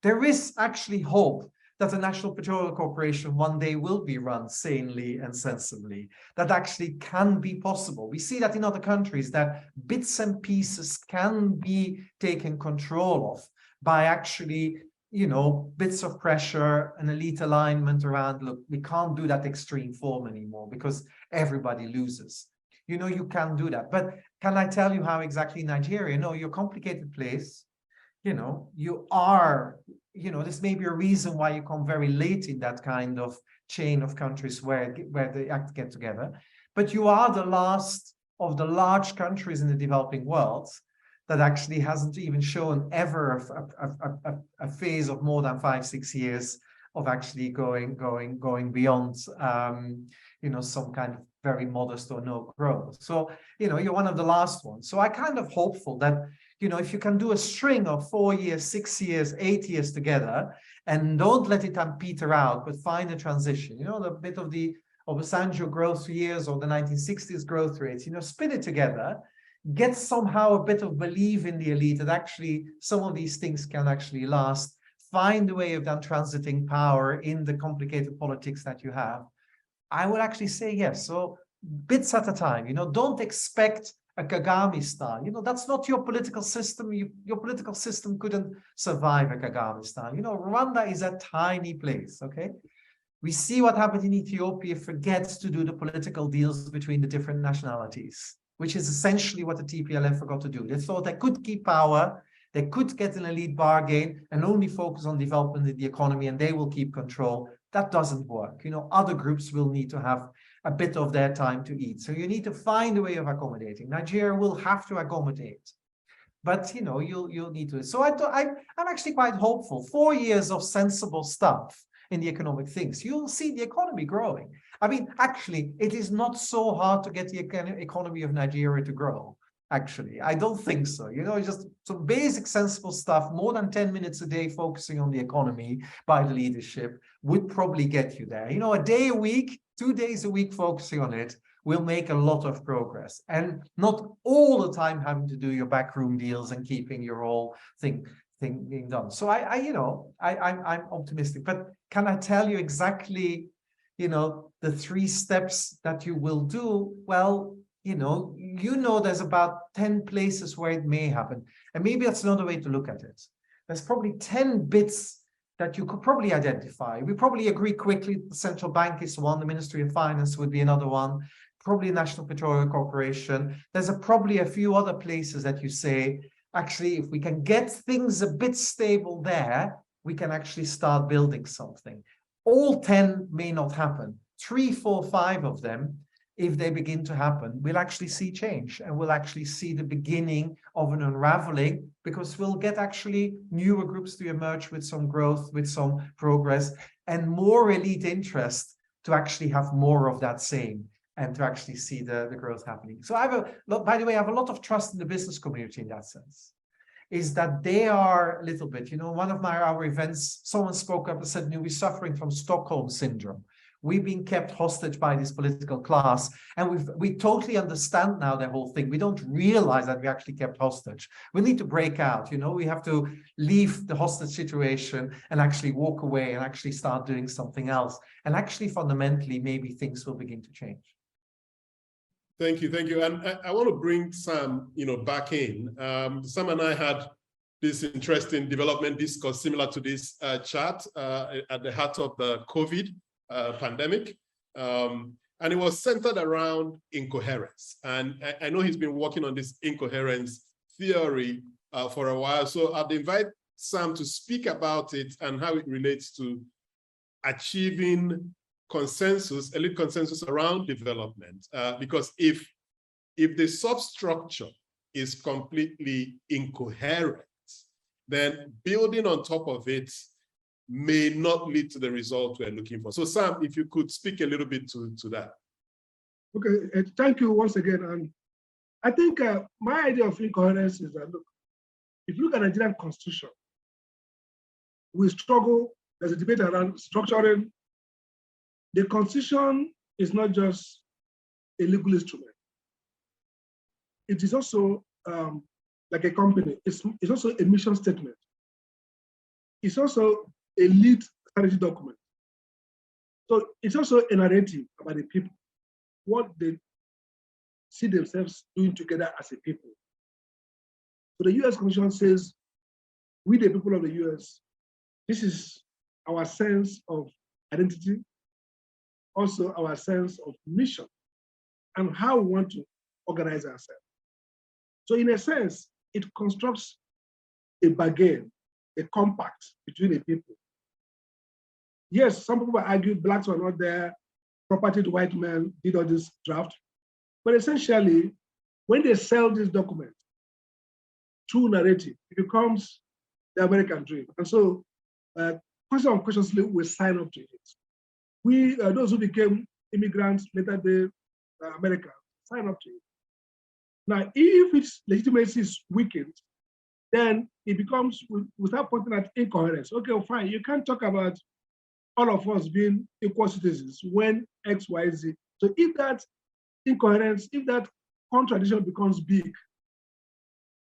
There is actually hope that the National Petroleum Corporation one day will be run sanely and sensibly, that actually can be possible. We see that in other countries, that bits and pieces can be taken control of by actually, you know, bits of pressure, an elite alignment around, look, we can't do that extreme form anymore because everybody loses. You know, you can do that. But can I tell you how exactly Nigeria? No, you're a complicated place. You know, you are, you know, this may be a reason why you come very late in that kind of chain of countries where they get together. But you are the last of the large countries in the developing world that actually hasn't even shown ever a phase of more than 5-6 years of actually going beyond, you know, some kind of very modest or no growth. So, you know, you're one of the last ones. So I kind of hopeful that, you know, if you can do a string of 4 years, 6 years, 8 years together, and don't let it peter out, but find a transition, you know, the bit of the Obasanjo growth years or the 1960s growth rates, you know, spin it together, get somehow a bit of belief in the elite that actually some of these things can actually last, find a way of then transiting power in the complicated politics that you have. I would actually say yes. So bits at a time, you know, don't expect a Kagame style. You know, that's not your political system. Your political system couldn't survive a Kagame style. You know, Rwanda is a tiny place, okay? We see what happened in Ethiopia, forgets to do the political deals between the different nationalities, which is essentially what the TPLF forgot to do. They thought they could keep power, they could get an elite bargain and only focus on development of the economy, and they will keep control. That doesn't work. You know, other groups will need to have a bit of their time to eat. So you need to find a way of accommodating. Nigeria will have to accommodate, but you know, you'll need to. So I'm actually quite hopeful. 4 years of sensible stuff in the economic things, you'll see the economy growing. I mean, actually, it is not so hard to get the economy of Nigeria to grow. Actually, I don't think so. You know, just some basic sensible stuff, more than 10 minutes a day focusing on the economy by the leadership would probably get you there. You know, a day a week, 2 days a week focusing on it will make a lot of progress. And not all the time having to do your backroom deals and keeping your whole thing being done. So I'm optimistic. But can I tell you exactly, you know, the 3 steps that you will do? Well, you know, there's about 10 places where it may happen. And maybe that's another way to look at it. There's probably 10 bits that you could probably identify. We probably agree quickly the central bank is one, the Ministry of Finance would be another one, probably National Petroleum Corporation. There's probably a few other places that you say, actually, if we can get things a bit stable there, we can actually start building something. All 10 may not happen. 3, 4, 5 of them, if they begin to happen, we'll actually see change, and we'll actually see the beginning of an unraveling, because we'll get actually newer groups to emerge with some growth, with some progress, and more elite interest to actually have more of that same, and to actually see the growth happening. So I have by the way, I have a lot of trust in the business community in that sense, is that they are a little bit, you know, one of our events, someone spoke up and said, we're suffering from Stockholm syndrome. We've been kept hostage by this political class, and we totally understand now the whole thing. We don't realize that we actually kept hostage. We need to break out, you know, we have to leave the hostage situation and actually walk away and actually start doing something else. And actually, fundamentally, maybe things will begin to change. Thank you, thank you. And I want to bring Sam, you know, back in. Sam and I had this interesting development discourse similar to this chat at the heart of the COVID pandemic, and it was centered around incoherence. And I know he's been working on this incoherence theory for a while. So I'd invite Sam to speak about it and how it relates to achieving consensus, elite consensus around development. Because if the substructure is completely incoherent, then building on top of it may not lead to the result we're looking for. So Sam, if you could speak a little bit to that. Okay, thank you once again. And I think my idea of incoherence is that, look, if you look at the Nigerian Constitution, we struggle, there's a debate around structuring. The Constitution is not just a legal instrument. It is also like a company. It's also a mission statement. It's also a lead strategy document. So it's also a narrative about the people, what they see themselves doing together as a people. So the US Commission says, we the people of the US, this is our sense of identity, also our sense of mission, and how we want to organize ourselves. So in a sense, it constructs a bargain, a compact between the people. Yes, some people argue blacks were not there, property to white men did all this draft, but essentially, when they sell this document through narrative, it becomes the American dream. And so, question unconsciously, we sign up to it. We, those who became immigrants later day America, sign up to it. Now, if its legitimacy is weakened, then it becomes, we start pointing at incoherence. Okay, well, fine, you can't talk about all of us being equal citizens when X, Y, Z. So if that incoherence, if that contradiction becomes big,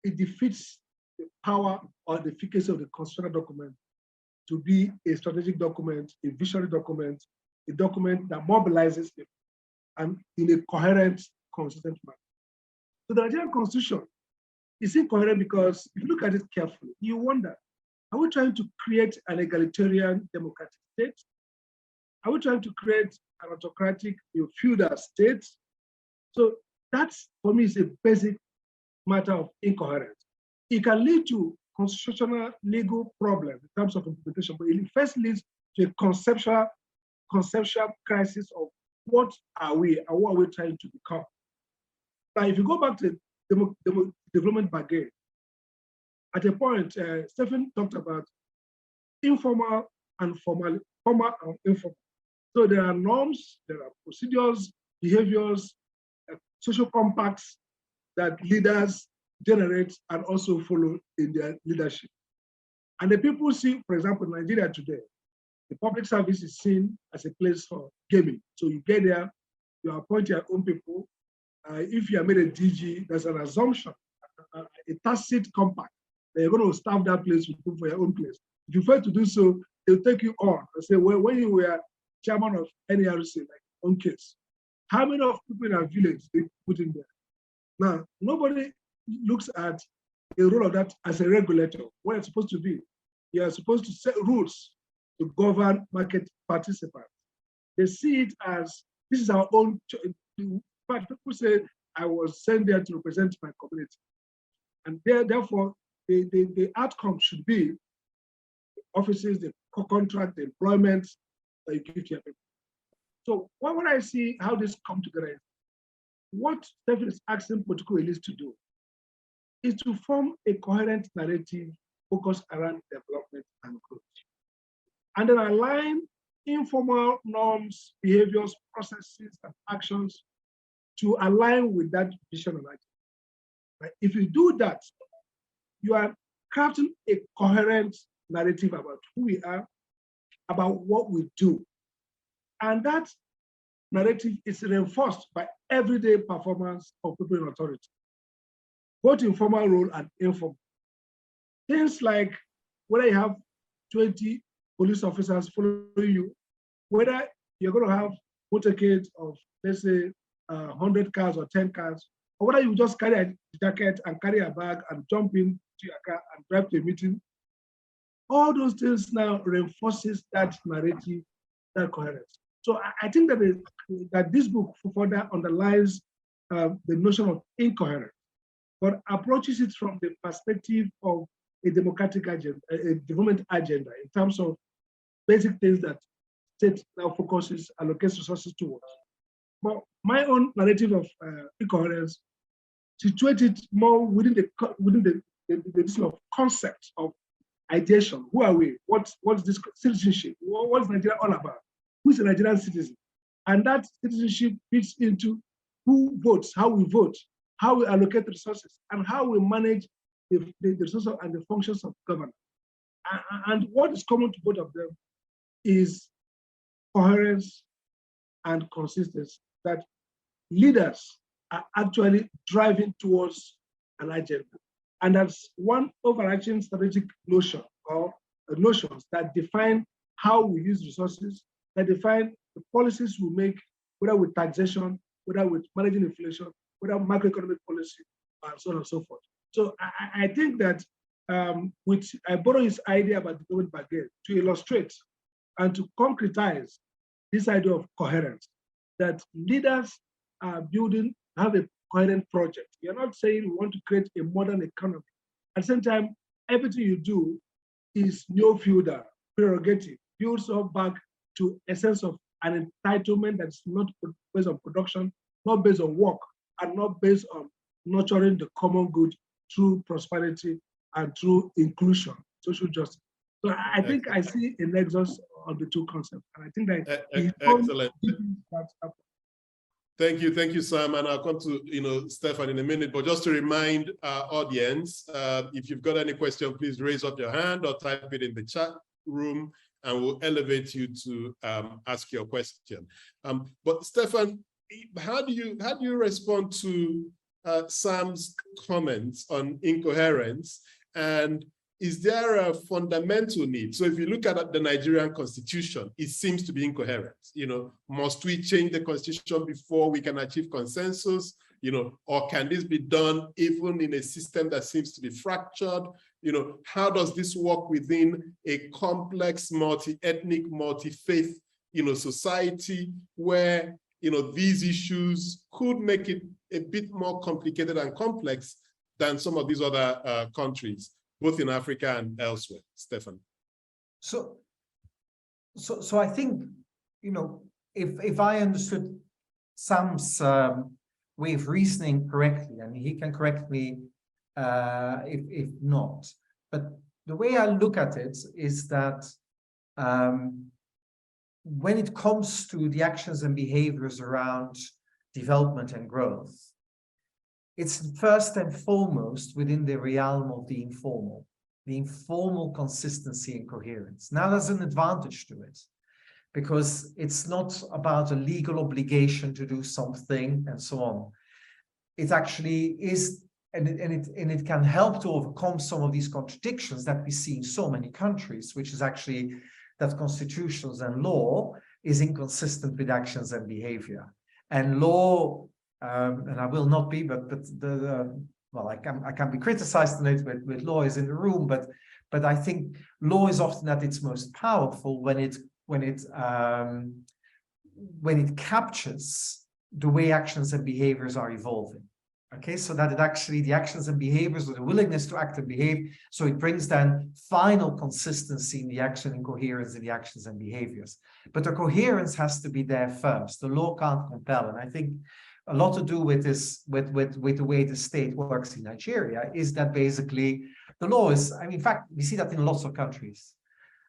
it defeats the power or the efficacy of the constitutional document to be a strategic document, a visionary document, a document that mobilizes people and in a coherent, consistent manner. So the Nigerian Constitution is incoherent because if you look at it carefully, you wonder, are we trying to create an egalitarian democratic state? Are we trying to create an autocratic feudal state? So that's, for me, is a basic matter of incoherence. It can lead to constitutional legal problems in terms of implementation, but it first leads to a conceptual crisis of what are we and what are we trying to become. Now, if you go back to development bargain, at a point, Stephen talked about informal and formal and informal. So there are norms, there are procedures, behaviors, social compacts that leaders generate and also follow in their leadership. And the people see, for example, in Nigeria today, the public service is seen as a place for gaming. So you get there, you appoint your own people. If you are made a DG, there's an assumption, a tacit compact, that you're going to staff that place with people for your own place. If you fail to do so, they'll take you on and say, well, when you were chairman of NERC, like own case, how many of people in our village they put in there? Now, nobody looks at the role of that as a regulator. What it's supposed to be, you are supposed to set rules to govern market participants. They see it as, this is our own, but people say, I was sent there to represent my community. And therefore, the outcome should be the offices, the contract, the employment that you give to your people. So when I see how this come together, is what Stephen is asking political elites to do is to form a coherent narrative focused around development and growth. And then align informal norms, behaviors, processes, and actions to align with that vision and idea. Right? If you do that, you are crafting a coherent narrative about who we are, about what we do. And that narrative is reinforced by everyday performance of people in authority, both in formal role and informal. Things like whether you have 20 police officers following you, whether you're going to have motorcades of, let's say, 100 cars or 10 cars, or whether you just carry a jacket and carry a bag and jump into your car and drive to a meeting, all those things now reinforces that narrative, that coherence. So I think that this book further underlies the notion of incoherence, but approaches it from the perspective of a democratic agenda, a development agenda, in terms of basic things that state now focuses, allocates resources towards. But my own narrative of incoherence situated more within the of concept of ideation. Who are we? What's this citizenship? What's Nigeria all about? Who's a Nigerian citizen? And that citizenship fits into who votes, how we vote, how we allocate resources, and how we manage the resources and the functions of government. And what is common to both of them is coherence and consistency, that leaders are actually driving towards an agenda. And that's one overarching strategic notion or notions that define how we use resources, that define the policies we make, whether with taxation, whether with managing inflation, whether macroeconomic policy, and so on and so forth. So I think that which I borrow his idea about the government bargain to illustrate and to concretize this idea of coherence, that leaders are building, have a coherent project. You're not saying we want to create a modern economy. At the same time, everything you do is neo-feudal, prerogative, builds up back to a sense of an entitlement that's not based on production, not based on work, and not based on nurturing the common good through prosperity and through inclusion, social justice. So I think I see a nexus of the two concepts. And I think that excellent. Thank you, Sam. And I'll come to Stefan in a minute. But just to remind our audience, if you've got any question, please raise up your hand or type it in the chat room, and we'll elevate you to ask your question. But Stefan, how do you respond to Sam's comments on incoherence? And is there a fundamental need? So if you look at the Nigerian constitution, it seems to be incoherent. Must we change the constitution before we can achieve consensus? Or can this be done even in a system that seems to be fractured? How does this work within a complex, multi-ethnic, multi-faith, society where, these issues could make it a bit more complicated and complex than some of these other countries, both in Africa and elsewhere? Stefan. So I think, if I understood Sam's way of reasoning correctly, and he can correct me if not, but the way I look at it is that when it comes to the actions and behaviors around development and growth, it's first and foremost within the realm of the informal consistency and coherence. Now, there's an advantage to it, because it's not about a legal obligation to do something and so on. It actually is, and it can help to overcome some of these contradictions that we see in so many countries, which is actually that constitutions and law is inconsistent with actions and behavior. And law, and I will not be, but well, I can be criticized on it with lawyers in the room, but I think law is often at its most powerful when it captures the way actions and behaviors are evolving. Okay, so that it actually, the actions and behaviors, or the willingness to act and behave, so it brings then final consistency in the action and coherence in the actions and behaviors. But the coherence has to be there first. The law can't compel. And I think a lot to do with this, with the way the state works in Nigeria, is that basically the law is, in fact, we see that in lots of countries.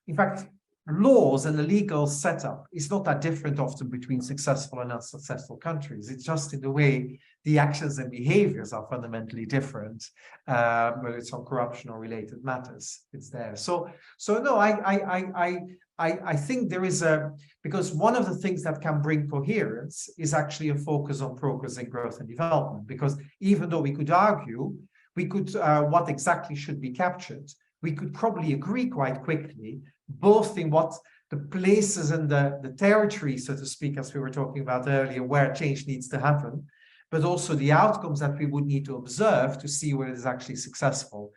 In fact, laws and the legal setup is not that different often between successful and unsuccessful countries. It's just in the way the actions and behaviors are fundamentally different, whether it's on corruption or related matters. It's there. So no, I think there is because one of the things that can bring coherence is actually a focus on progress and growth and development. Because even though we could argue, what exactly should be captured, we could probably agree quite quickly, both in what the places and the territory, so to speak, as we were talking about earlier, where change needs to happen, but also the outcomes that we would need to observe to see whether it is actually successful.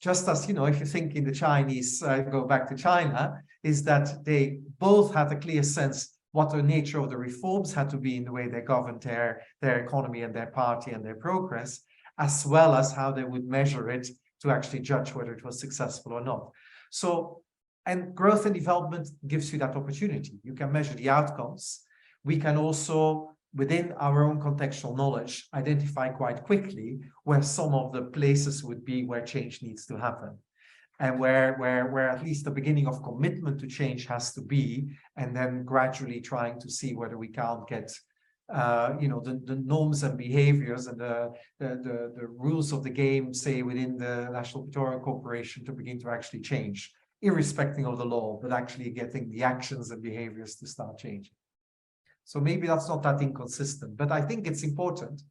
Just as, if you think in the Chinese, go back to China, is that they both had a clear sense what the nature of the reforms had to be in the way they governed their economy and their party and their progress, as well as how they would measure it to actually judge whether it was successful or not. So, and growth and development gives you that opportunity. You can measure the outcomes. We can also, within our own contextual knowledge, identify quite quickly where some of the places would be where change needs to happen, and where at least the beginning of commitment to change has to be, and then gradually trying to see whether we can't get the norms and behaviors and the rules of the game, say within the National Petroleum Corporation, to begin to actually change, irrespective of the law, but actually getting the actions and behaviors to start changing. So maybe that's not that inconsistent, but I think it's important,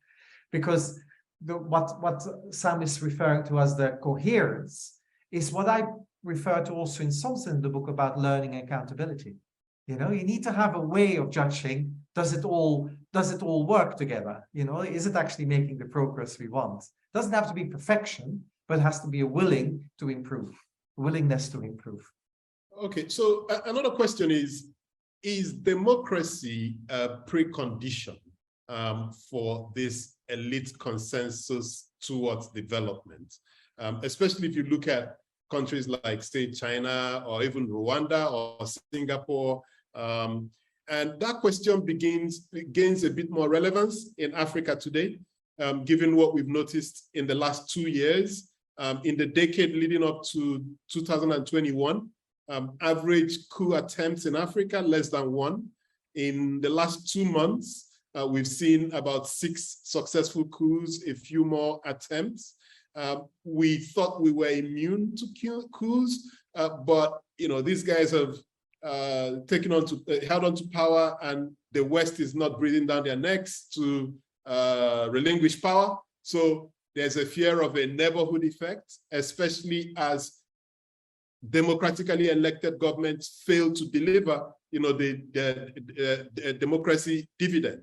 because what Sam is referring to as the coherence is what I refer to also in some sense in the book about learning and accountability. You know, you need to have a way of judging, does it all work together? You know, is it actually making the progress we want? It doesn't have to be perfection, but it has to be a willingness to improve. Okay, so another question is democracy a precondition for this elite consensus towards development? Especially if you look at countries like, say, China or even Rwanda or Singapore. And that question gains a bit more relevance in Africa today, given what we've noticed in the last 2 years. In the decade leading up to 2021, average coup attempts in Africa, less than 1. In the last 2 months, we've seen about 6 successful coups, a few more attempts. We thought we were immune to coups, but you know, these guys have held on to power, and the West is not breathing down their necks to relinquish power. So there's a fear of a neighborhood effect, especially as democratically elected governments fail to deliver, you know, the democracy dividend.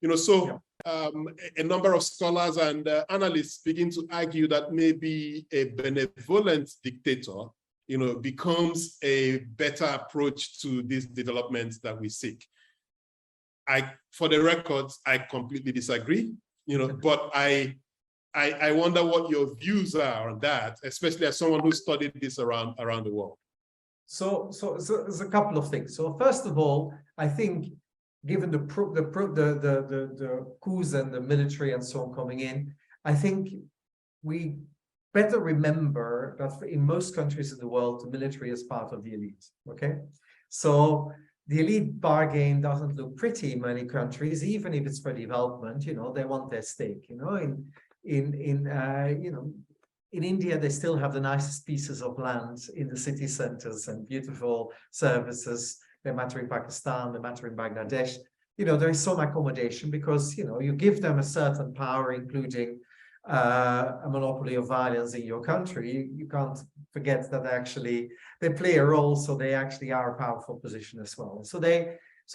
You know, so a number of scholars and analysts begin to argue that maybe a benevolent dictator, you know, becomes a better approach to these developments that we seek. For the record, I completely disagree, you know, but I wonder what your views are on that, especially as someone who studied this around the world. So there's a couple of things. So first of all, I think given the coups and the military and so on coming in, I think we better remember that in most countries in the world, the military is part of the elite, okay? So the elite bargain doesn't look pretty in many countries, even if it's for development, you know, they want their stake, you know, in India, they still have the nicest pieces of land in the city centers and beautiful services. They matter in Pakistan, they matter in Bangladesh. You know, there is some accommodation because, you know, you give them a certain power, including a monopoly of violence in your country. You can't forget that actually they play a role, so they actually are a powerful position as well. So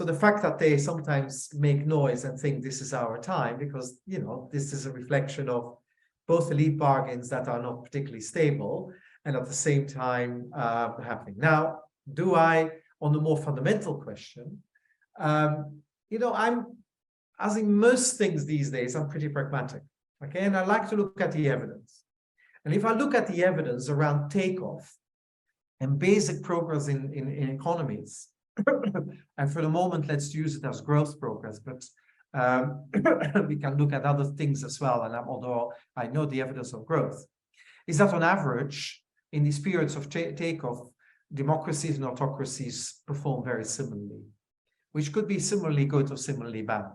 the fact that they sometimes make noise and think this is our time, because, you know, this is a reflection of both elite bargains that are not particularly stable and at the same time happening. Now, on the more fundamental question, you know, as in most things these days, I'm pretty pragmatic, okay? And I like to look at the evidence. And if I look at the evidence around takeoff and basic progress in economies, and for the moment, let's use it as growth progress, but we can look at other things as well, and although I know the evidence of growth, is that on average, in these periods of takeoff, democracies and autocracies perform very similarly, which could be similarly good or similarly bad.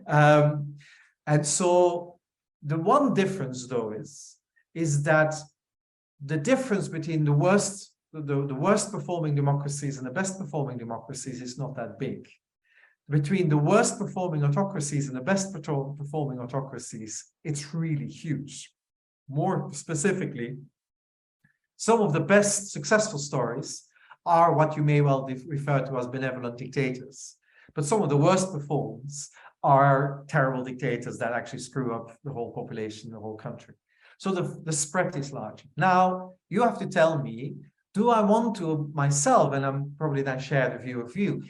And so the one difference, though, is that the difference between the worst performing democracies and the best performing democracies is not that big. Between the worst performing autocracies and the best performing autocracies, it's really huge. More specifically, some of the best successful stories are what you may well refer to as benevolent dictators. But some of the worst performers are terrible dictators that actually screw up the whole population, the whole country. So the spread is large. Now, you have to tell me, do I want to myself, and I'm probably then share the view of you,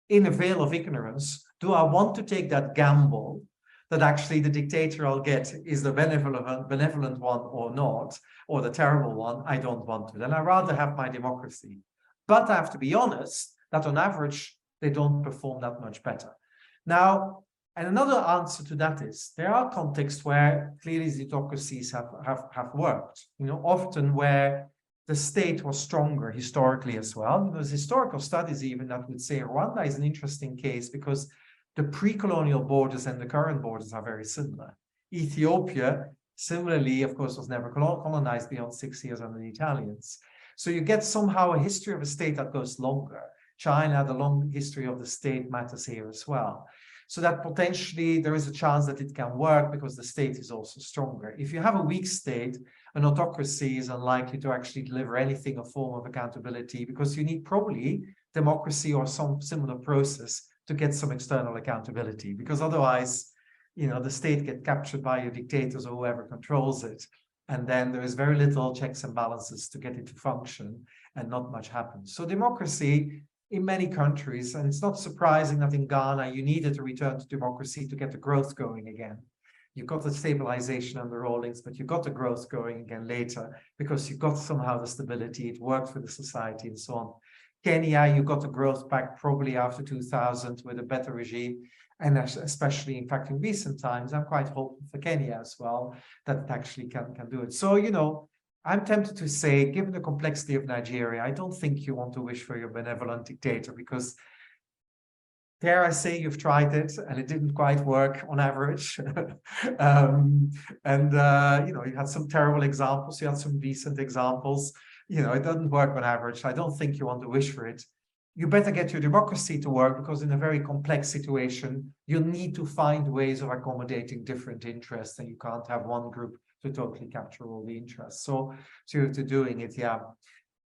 in a veil of ignorance, do I want to take that gamble that actually the dictator I'll get is the benevolent one or not, or the terrible one? I don't want to. Then I'd rather have my democracy. But I have to be honest that on average, they don't perform that much better. Now, and another answer to that is there are contexts where clearly the autocracies have worked, you know, often where the state was stronger historically as well. There's historical studies even that would say Rwanda is an interesting case because the pre-colonial borders and the current borders are very similar. Ethiopia, similarly, of course, was never colonized beyond 6 years under the Italians. So you get somehow a history of a state that goes longer. China, the long history of the state matters here as well. so that potentially there is a chance that it can work because the state is also stronger. If you have a weak state, an autocracy is unlikely to actually deliver anything, a form of accountability, because you need probably democracy or some similar process to get some external accountability, because otherwise, you know, the state gets captured by your dictators or whoever controls it. And then there is very little checks and balances to get it to function, and not much happens. So democracy in many countries, and it's not surprising that in Ghana, you needed to return to democracy to get the growth going again. You got the stabilization under Rawlings, but you got the growth going again later because you got somehow the stability, it worked for the society and so on. Kenya, you got the growth back probably after 2000 with a better regime. And especially, in fact, in recent times, I'm quite hopeful for Kenya as well, that it actually can do it. So, you know, I'm tempted to say, given the complexity of Nigeria, I don't think you want to wish for your benevolent dictator, because dare I say you've tried it and it didn't quite work on average. You know, you had some terrible examples, you had some decent examples. You know, it doesn't work on average. I don't think you want to wish for it. You better get your democracy to work, because in a very complex situation, you need to find ways of accommodating different interests, and you can't have one group to totally capture all the interests. So you're doing it, yeah.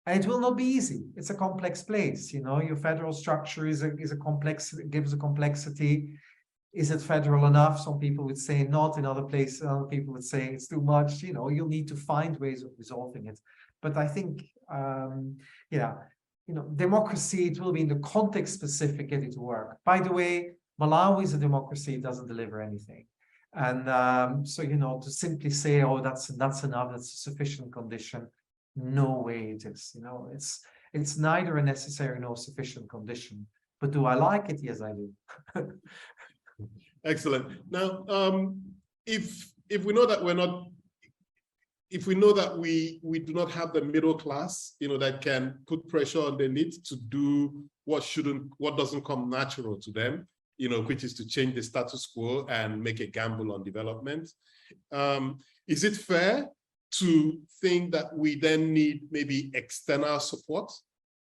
And it will not be easy. It's a complex place. You know, your federal structure is a complex, it gives a complexity. Is it federal enough? Some people would say not. In other places, other people would say it's too much. You know, you'll need to find ways of resolving it. But I think, yeah, you know, democracy, it will be in the context specific, get it to work. By the way, Malawi is a democracy, it doesn't deliver anything. And so, you know, to simply say, oh, that's enough, that's a sufficient condition, no way it is. You know, it's neither a necessary nor sufficient condition. But do I like it? Yes, I do. Excellent. Now, if we know that we're not, if we know that we do not have the middle class, you know, that can put pressure on the need to do what doesn't come natural to them, you know, which is to change the status quo and make a gamble on development. Is it fair to think that we then need maybe external support?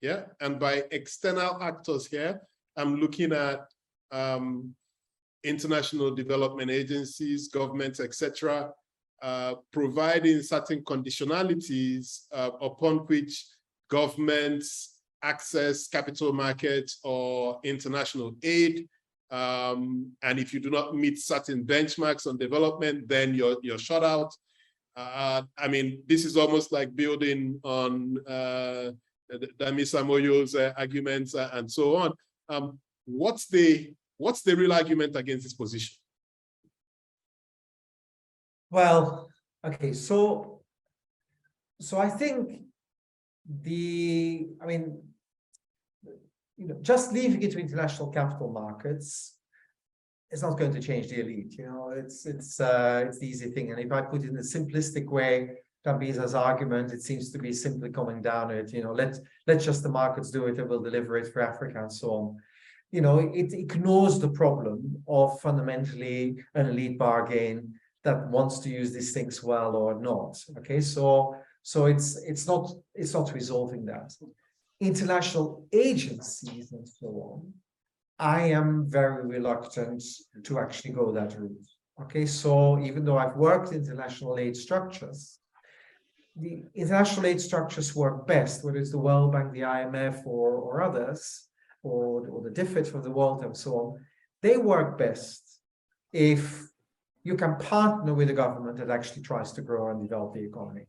Yeah, and by external actors here, I'm looking at international development agencies, governments, etc., providing certain conditionalities upon which governments access capital markets or international aid. And if you do not meet certain benchmarks on development, then you're shut out. I mean, this is almost like building on Dami Samoyo's arguments and so on. What's the real argument against this position? Well, okay, so I think I mean, you know, just leaving it to international capital markets is not going to change the elite. You know, it's the easy thing. And if I put it in a simplistic way, Dambisa's argument, it seems to be simply coming down to it. You know, let's just the markets do it, and we'll deliver it for Africa and so on. You know, it ignores the problem of fundamentally an elite bargain that wants to use these things well or not. Okay, so it's not resolving that. International agencies and so on, I am very reluctant to actually go that route. Okay, so even though I've worked in international aid structures, the international aid structures work best, whether it's the World Bank, the IMF, or others, or the DFID for the world and so on. They work best if you can partner with a government that actually tries to grow and develop the economy.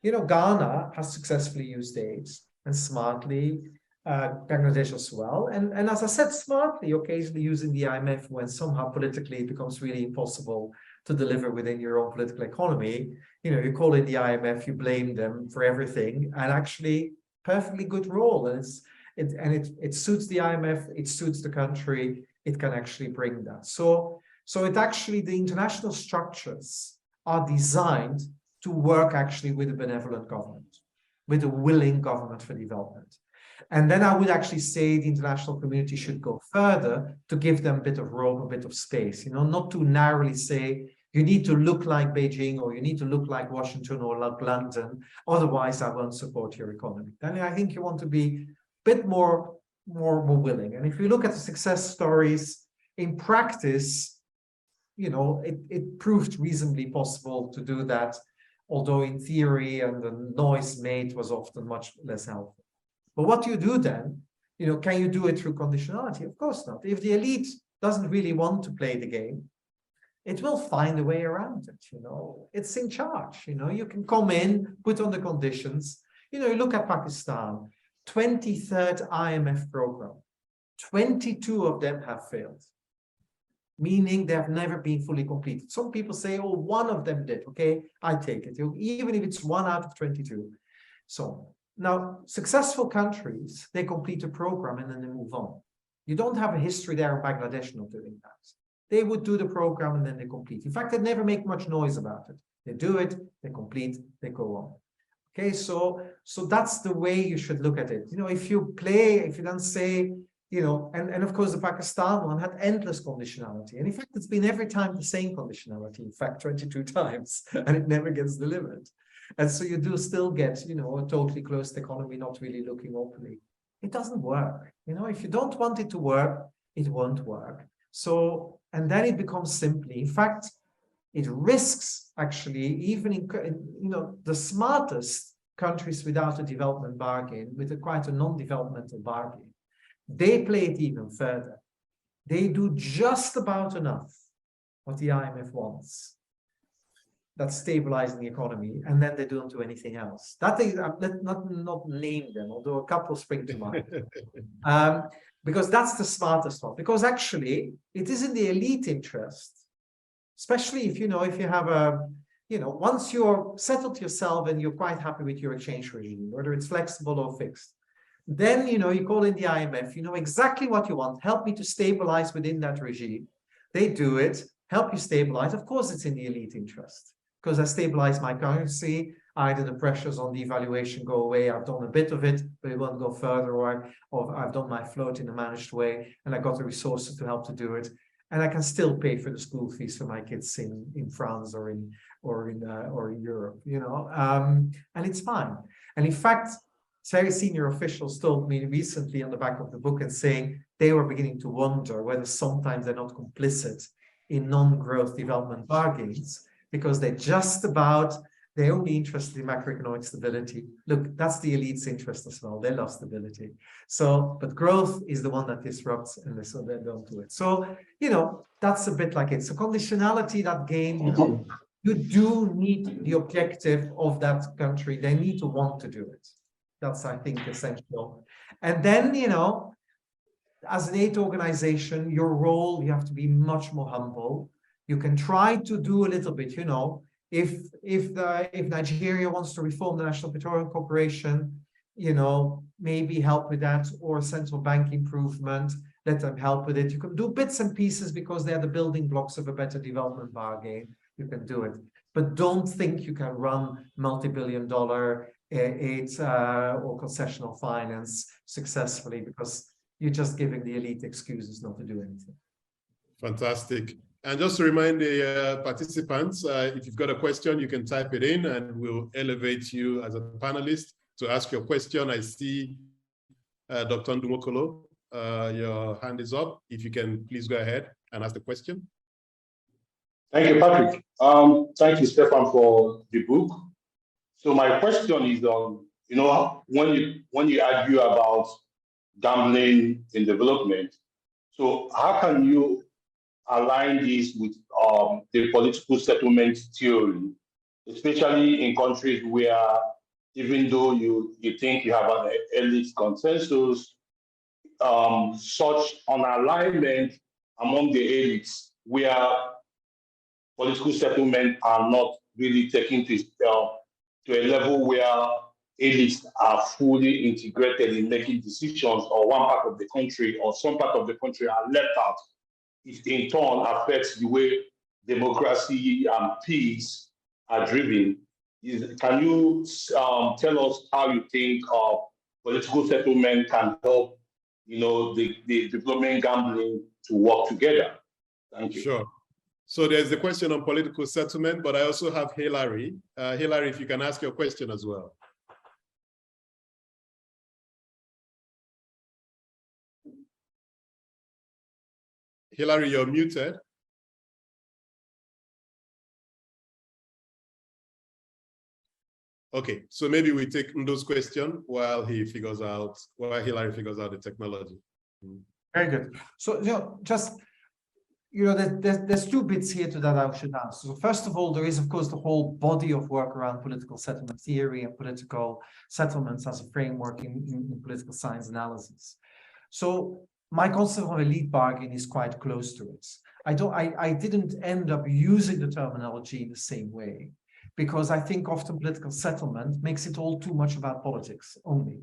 You know, Ghana has successfully used aid, and smartly, Bangladesh as well. And as I said, smartly, occasionally using the IMF when somehow politically it becomes really impossible to deliver within your own political economy. You know, you call in the IMF, you blame them for everything, and actually perfectly good role. And it suits the IMF, it suits the country, it can actually bring that. So it actually, the international structures are designed to work actually with a benevolent government, with a willing government for development. And then I would actually say the international community should go further to give them a bit of room, a bit of space, you know, not too narrowly say, you need to look like Beijing, or you need to look like Washington or like London, otherwise I won't support your economy. Then I think you want to be a bit more willing. And if you look at the success stories, in practice, you know, it proved reasonably possible to do that, although in theory and the noise made was often much less helpful. But what do you do then? You know, can you do it through conditionality? Of course not. If the elite doesn't really want to play the game, it will find a way around it, you know. It's in charge, you know. You can come in, put on the conditions. You know, you look at Pakistan, 23rd IMF program. 22 of them have failed, meaning they have never been fully completed. Some people say, oh, one of them did. Okay, I take it, even if it's 1 out of 22. So now, successful countries, they complete a program and then they move on. You don't have a history there of Bangladesh not doing that. They would do the program and then they complete. In fact, they never make much noise about it. They do it, they complete, they go on. Okay, so that's the way you should look at it. You know, if you then say, you know, and of course the Pakistan one had endless conditionality. And in fact, it's been every time the same conditionality, in fact, 22 times, and it never gets delivered. And so you do still get, you know, a totally closed economy, not really looking openly. It doesn't work. You know, if you don't want it to work, it won't work. So, and then it becomes simply, in fact, it risks actually, even in you know, the smartest countries without a development bargain, with quite a non-developmental bargain, they play it even further. They do just about enough what the IMF wants. That's stabilizing the economy, and then they don't do anything else. That is, let's not name them, although a couple spring to mind. Because that's the smartest one. Because actually, it is in the elite interest, especially if you know, if you have a, you know, once you're settled yourself and you're quite happy with your exchange regime, whether it's flexible or fixed, then you know you call in the IMF. You know exactly what you want. Help me to stabilize within that regime. They do it. Help you stabilize. Of course, it's in the elite interest. Because I stabilize my currency, either the pressures on devaluation go away, I've done a bit of it, but it won't go further, or I've done my float in a managed way, and I got the resources to help to do it, and I can still pay for the school fees for my kids in France or in Europe, you know, and it's fine. And in fact, very senior officials told me recently on the back of the book and saying they were beginning to wonder whether sometimes they're not complicit in non-growth development bargains, because they're only interested in macroeconomic stability. Look, that's the elite's interest as well. They love stability. So, but growth is the one that disrupts, and so they don't do it. So, you know, that's a bit like it. So conditionality, that game, you do need the objective of that country. They need to want to do it. That's, I think, essential. And then, you know, as an aid organization, your role, you have to be much more humble. You can try to do a little bit, you know, if Nigeria wants to reform the National Petroleum Corporation, you know, maybe help with that, or central bank improvement, let them help with it. You can do bits and pieces because they're the building blocks of a better development bargain. You can do it, but don't think you can run multi-billion-dollar aid or concessional finance successfully, because you're just giving the elite excuses not to do anything. Fantastic. And just to remind the participants, if you've got a question, you can type it in and we'll elevate you as a panelist to ask your question. I see Dr. Ndumokolo, your hand is up. If you can please go ahead and ask the question. Thank you, Patrick. Thank you, Stefan, for the book. So my question is on, you know, when you argue about gambling in development, so how can you align this with the political settlement theory, especially in countries where, even though you think you have an elite consensus, such an alignment among the elites where political settlement are not really taken to a level where elites are fully integrated in making decisions, or one part of the country or some part of the country are left out. It in turn affects the way democracy and peace are driven. Can you tell us how you think political settlement can help, you know, the development gambling to work together? Thank you. Sure. So there's the question on political settlement, but I also have Hilary. Hilary, if you can ask your question as well. Hilary, you're muted. Okay, so maybe we take Ndo's question while Hilary figures out the technology. Very good. So, there's two bits here to that I should answer. So first of all, there is, of course, the whole body of work around political settlement theory and political settlements as a framework in political science analysis. So my concept of elite bargain is quite close to it. I didn't end up using the terminology in the same way, because I think often political settlement makes it all too much about politics only.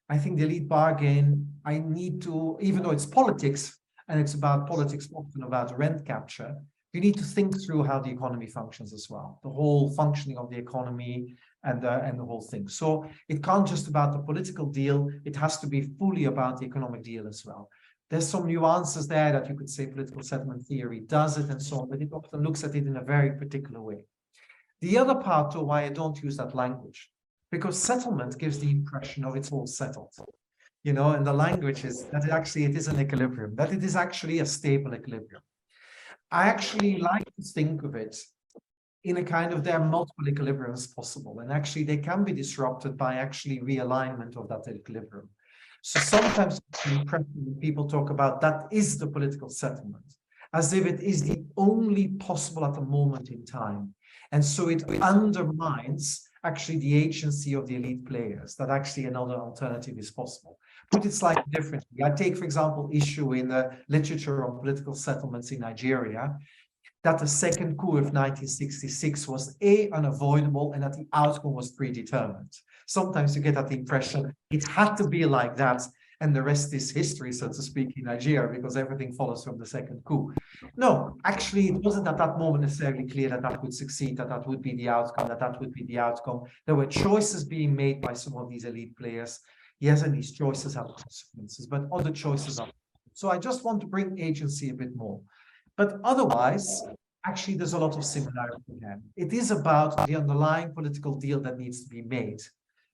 I think the elite bargain, I need to, even though it's politics, and it's about politics, often about rent capture, you need to think through how the economy functions as well, the whole functioning of the economy and the whole thing. So it can't just about the political deal, it has to be fully about the economic deal as well. There's some nuances there that you could say political settlement theory does it and so on, but it often looks at it in a very particular way. The other part to why I don't use that language, because settlement gives the impression of it's all settled. And the language is that it is an equilibrium, that it is actually a stable equilibrium. I actually like to think of it in a kind of, there are multiple equilibriums possible, and actually they can be disrupted by actually realignment of that equilibrium. So sometimes people talk about that is the political settlement, as if it is the only possible at the moment in time. And so it undermines actually the agency of the elite players, that actually another alternative is possible. Put it slightly differently. I take, for example, issue in the literature on political settlements in Nigeria, that the second coup of 1966 was unavoidable and that the outcome was predetermined. Sometimes you get that impression it had to be like that, and the rest is history, so to speak, in Nigeria, because everything follows from the second coup. No, actually, it wasn't at that moment necessarily clear that that would succeed, that would be the outcome, that would be the outcome. There were choices being made by some of these elite players. Yes, and these choices have consequences, but other choices are. So I just want to bring agency a bit more. But otherwise, actually, there's a lot of similarity here. It is about the underlying political deal that needs to be made,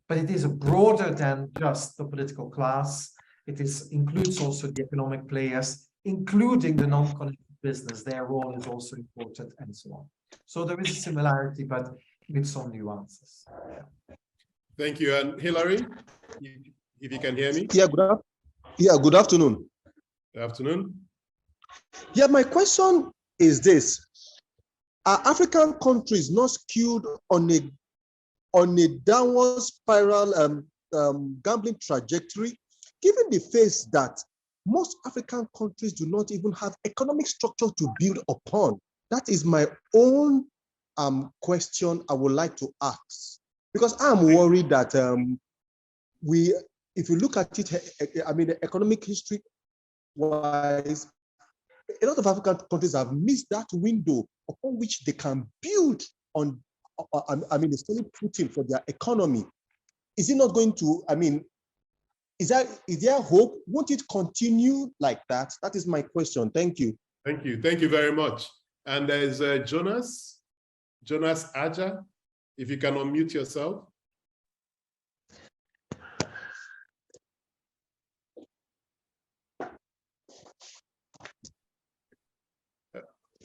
but it is broader than just the political class. It includes also the economic players, including the non-connected business. Their role is also important, and so on. So there is a similarity, but with some nuances. Thank you. And Hilary, if you can hear me. Yeah, good afternoon. Good afternoon. Yeah, my question is this. Are African countries not skewed on a downward spiral gambling trajectory, given the fact that most African countries do not even have economic structure to build upon? That is my own question I would like to ask, because I'm worried that if you look at it, I mean, the economic history wise, a lot of African countries have missed that window upon which they can build on, I mean, a solid footing for their economy. Is it not going to, I mean, is there hope? Won't it continue like that? That is my question. Thank you. Thank you. Thank you very much. And there's Jonas Aja, if you can unmute yourself.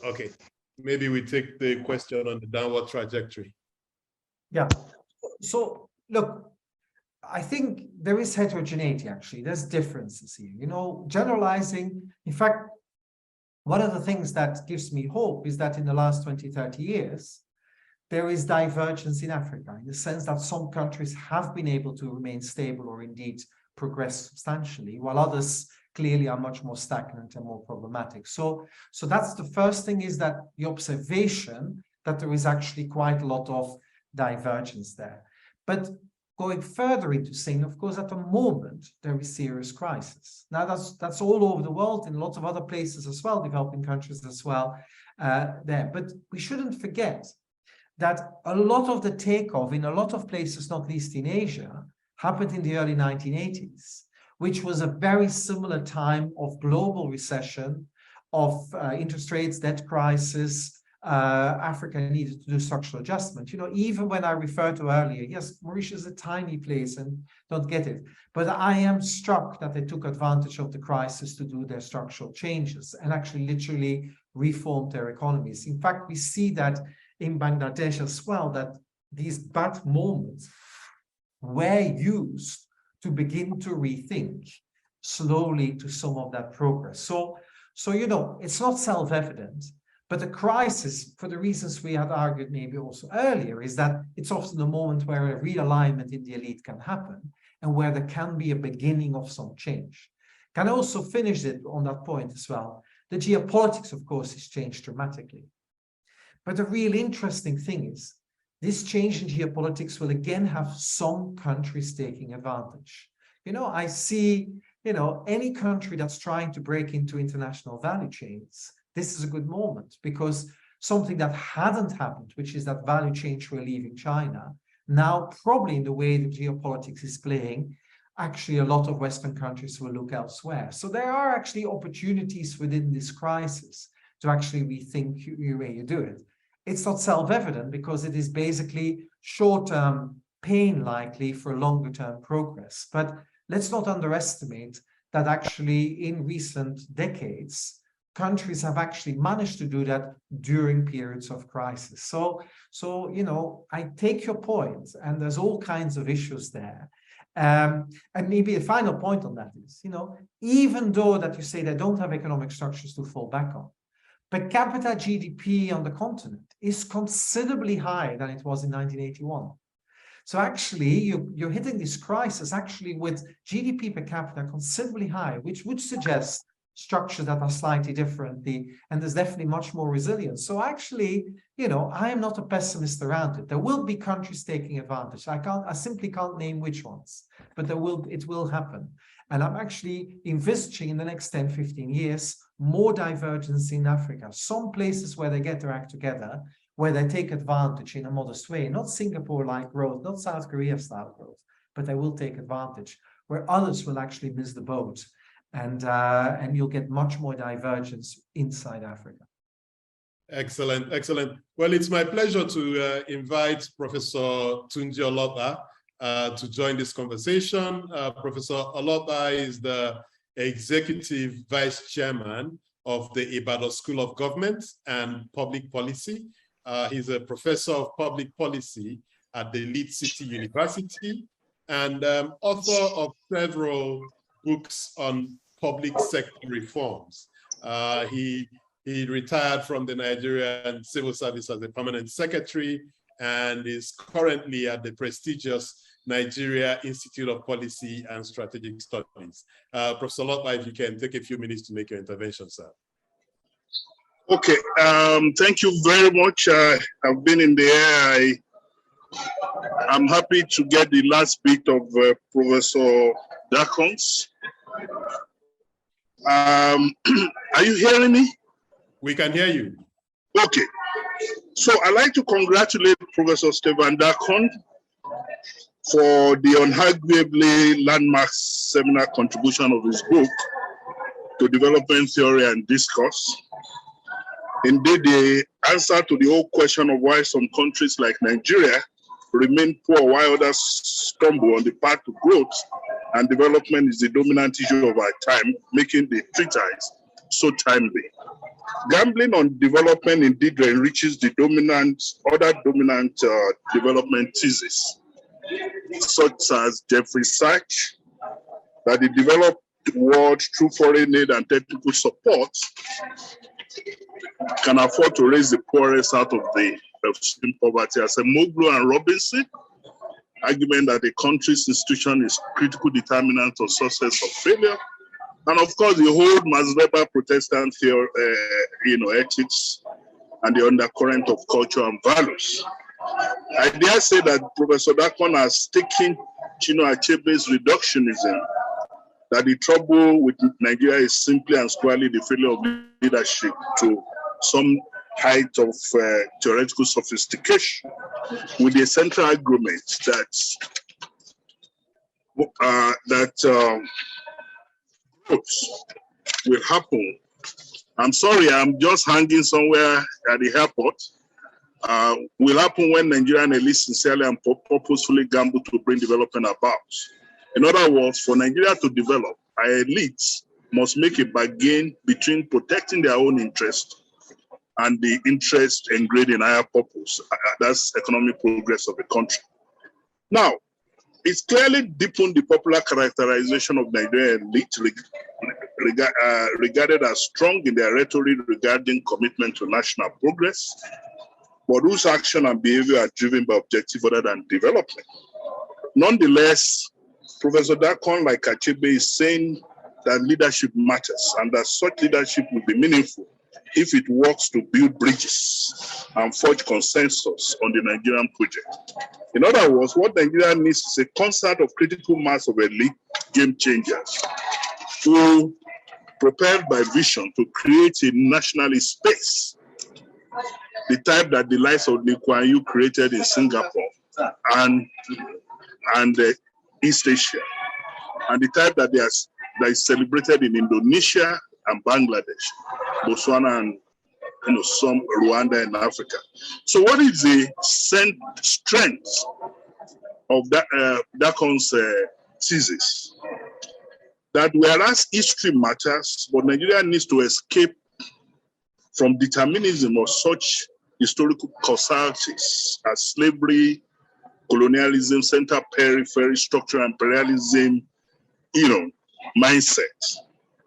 Okay, maybe we take the question on the downward trajectory. Yeah, so look, I think there is heterogeneity, actually. There's differences here, generalizing. In fact, one of the things that gives me hope is that in the last 20, 30 years, there is divergence in Africa, in the sense that some countries have been able to remain stable or indeed progress substantially, while others clearly are much more stagnant and more problematic. So that's the first thing, is that the observation that there is actually quite a lot of divergence there. But going further into saying, of course, at the moment, there is serious crisis. Now, that's all over the world, in lots of other places as well, developing countries as well there. But we shouldn't forget that a lot of the takeoff in a lot of places, not least in Asia, happened in the early 1980s. Which was a very similar time of global recession, of interest rates, debt crisis, Africa needed to do structural adjustment. You know, even when I referred to earlier, yes, Mauritius is a tiny place and don't get it. But I am struck that they took advantage of the crisis to do their structural changes and actually literally reformed their economies. In fact, we see that in Bangladesh as well, that these bad moments were used to begin to rethink slowly to some of that progress. So you know, it's not self-evident, but the crisis, for the reasons we had argued maybe also earlier, is that it's often a moment where a realignment in the elite can happen and where there can be a beginning of some change. Can I also finish it on that point as well? The geopolitics, of course, has changed dramatically. But the real interesting thing is, this change in geopolitics will again have some countries taking advantage. You know, I see, you know, any country that's trying to break into international value chains, this is a good moment, because something that hadn't happened, which is that value chains were leaving China, now probably in the way the geopolitics is playing, actually a lot of Western countries will look elsewhere. So there are actually opportunities within this crisis to actually rethink the way you do it. It's not self-evident because it is basically short-term pain likely for longer-term progress. But let's not underestimate that actually in recent decades, countries have actually managed to do that during periods of crisis. So you know, I take your point, and there's all kinds of issues there. And maybe a final point on that is, you know, even though that you say they don't have economic structures to fall back on, per capita GDP on the continent is considerably higher than it was in 1981. So actually, you're hitting this crisis actually with GDP per capita considerably high, which would suggest structures that are slightly different, and there's definitely much more resilience. So actually, you know, I am not a pessimist around it. There will be countries taking advantage. I simply can't name which ones, but it will happen. And I'm actually envisaging in the next 10, 15 years, more divergence in Africa. Some places where they get their act together, where they take advantage in a modest way, not Singapore-like growth, not South Korea-style growth, but they will take advantage, where others will actually miss the boat. And you'll get much more divergence inside Africa. Excellent, excellent. Well, it's my pleasure to invite Professor Tunji Olota to join this conversation. Professor Olota is the Executive Vice Chairman of the Ibadan School of Government and Public Policy. He's a professor of public policy at the Leeds City University and author of several books on public sector reforms. He retired from the Nigerian Civil Service as a permanent secretary and is currently at the prestigious Nigeria Institute of Policy and Strategic Studies. Professor Olota, if you can take a few minutes to make your intervention, sir. Okay, thank you very much. I've been in the air. I'm happy to get the last bit of Professor Dakon's. Are you hearing me? We can hear you. Okay. So I'd like to congratulate Professor Stephen Dakon for the unarguably landmark seminal contribution of his book to development theory and discourse. Indeed, the answer to the whole question of why some countries like Nigeria remain poor while others stumble on the path to growth and development is the dominant issue of our time, making the treatise so timely. Gambling on development indeed enriches the other dominant development thesis, such as Jeffrey Sachs, that the developed world, through foreign aid and technical support, can afford to raise the poorest out of the extreme poverty. As a Moglu and Robinson, argument that a country's institution is critical determinant of success or failure, and of course the whole Max Weber Protestant theory, ethics and the undercurrent of culture and values. I dare say that Professor Dakon has taken Chinua Achebe's reductionism, that the trouble with Nigeria is simply and squarely the failure of leadership, to some height of theoretical sophistication, with the central argument that growth will happen I'm sorry, I'm just hanging somewhere at the airport. Will happen when Nigerian elites sincerely and purposefully gamble to bring development about. In other words, for Nigeria to develop, our elites must make a bargain between protecting their own interest and the interest engraved in higher purpose. That's economic progress of the country. Now, it's clearly deepened the popular characterization of Nigerian elite regarded as strong in their rhetoric regarding commitment to national progress, but whose action and behavior are driven by objective other than development. Nonetheless, Professor Dakon, like Achebe, is saying that leadership matters and that such leadership will be meaningful if it works to build bridges and forge consensus on the Nigerian project. In other words, what Nigeria needs is a concert of critical mass of elite game changers who, propelled by vision to create a nationalist space, the type that the likes of Lee Kuan Yew created in Singapore and East Asia, and the type that is celebrated in Indonesia and Bangladesh, Botswana, and some Rwanda in Africa. So, what is the strength of Dakon's thesis? That whereas history matters, but Nigeria needs to escape from determinism of such historical causalities as slavery, colonialism, center periphery, structural imperialism, mindset.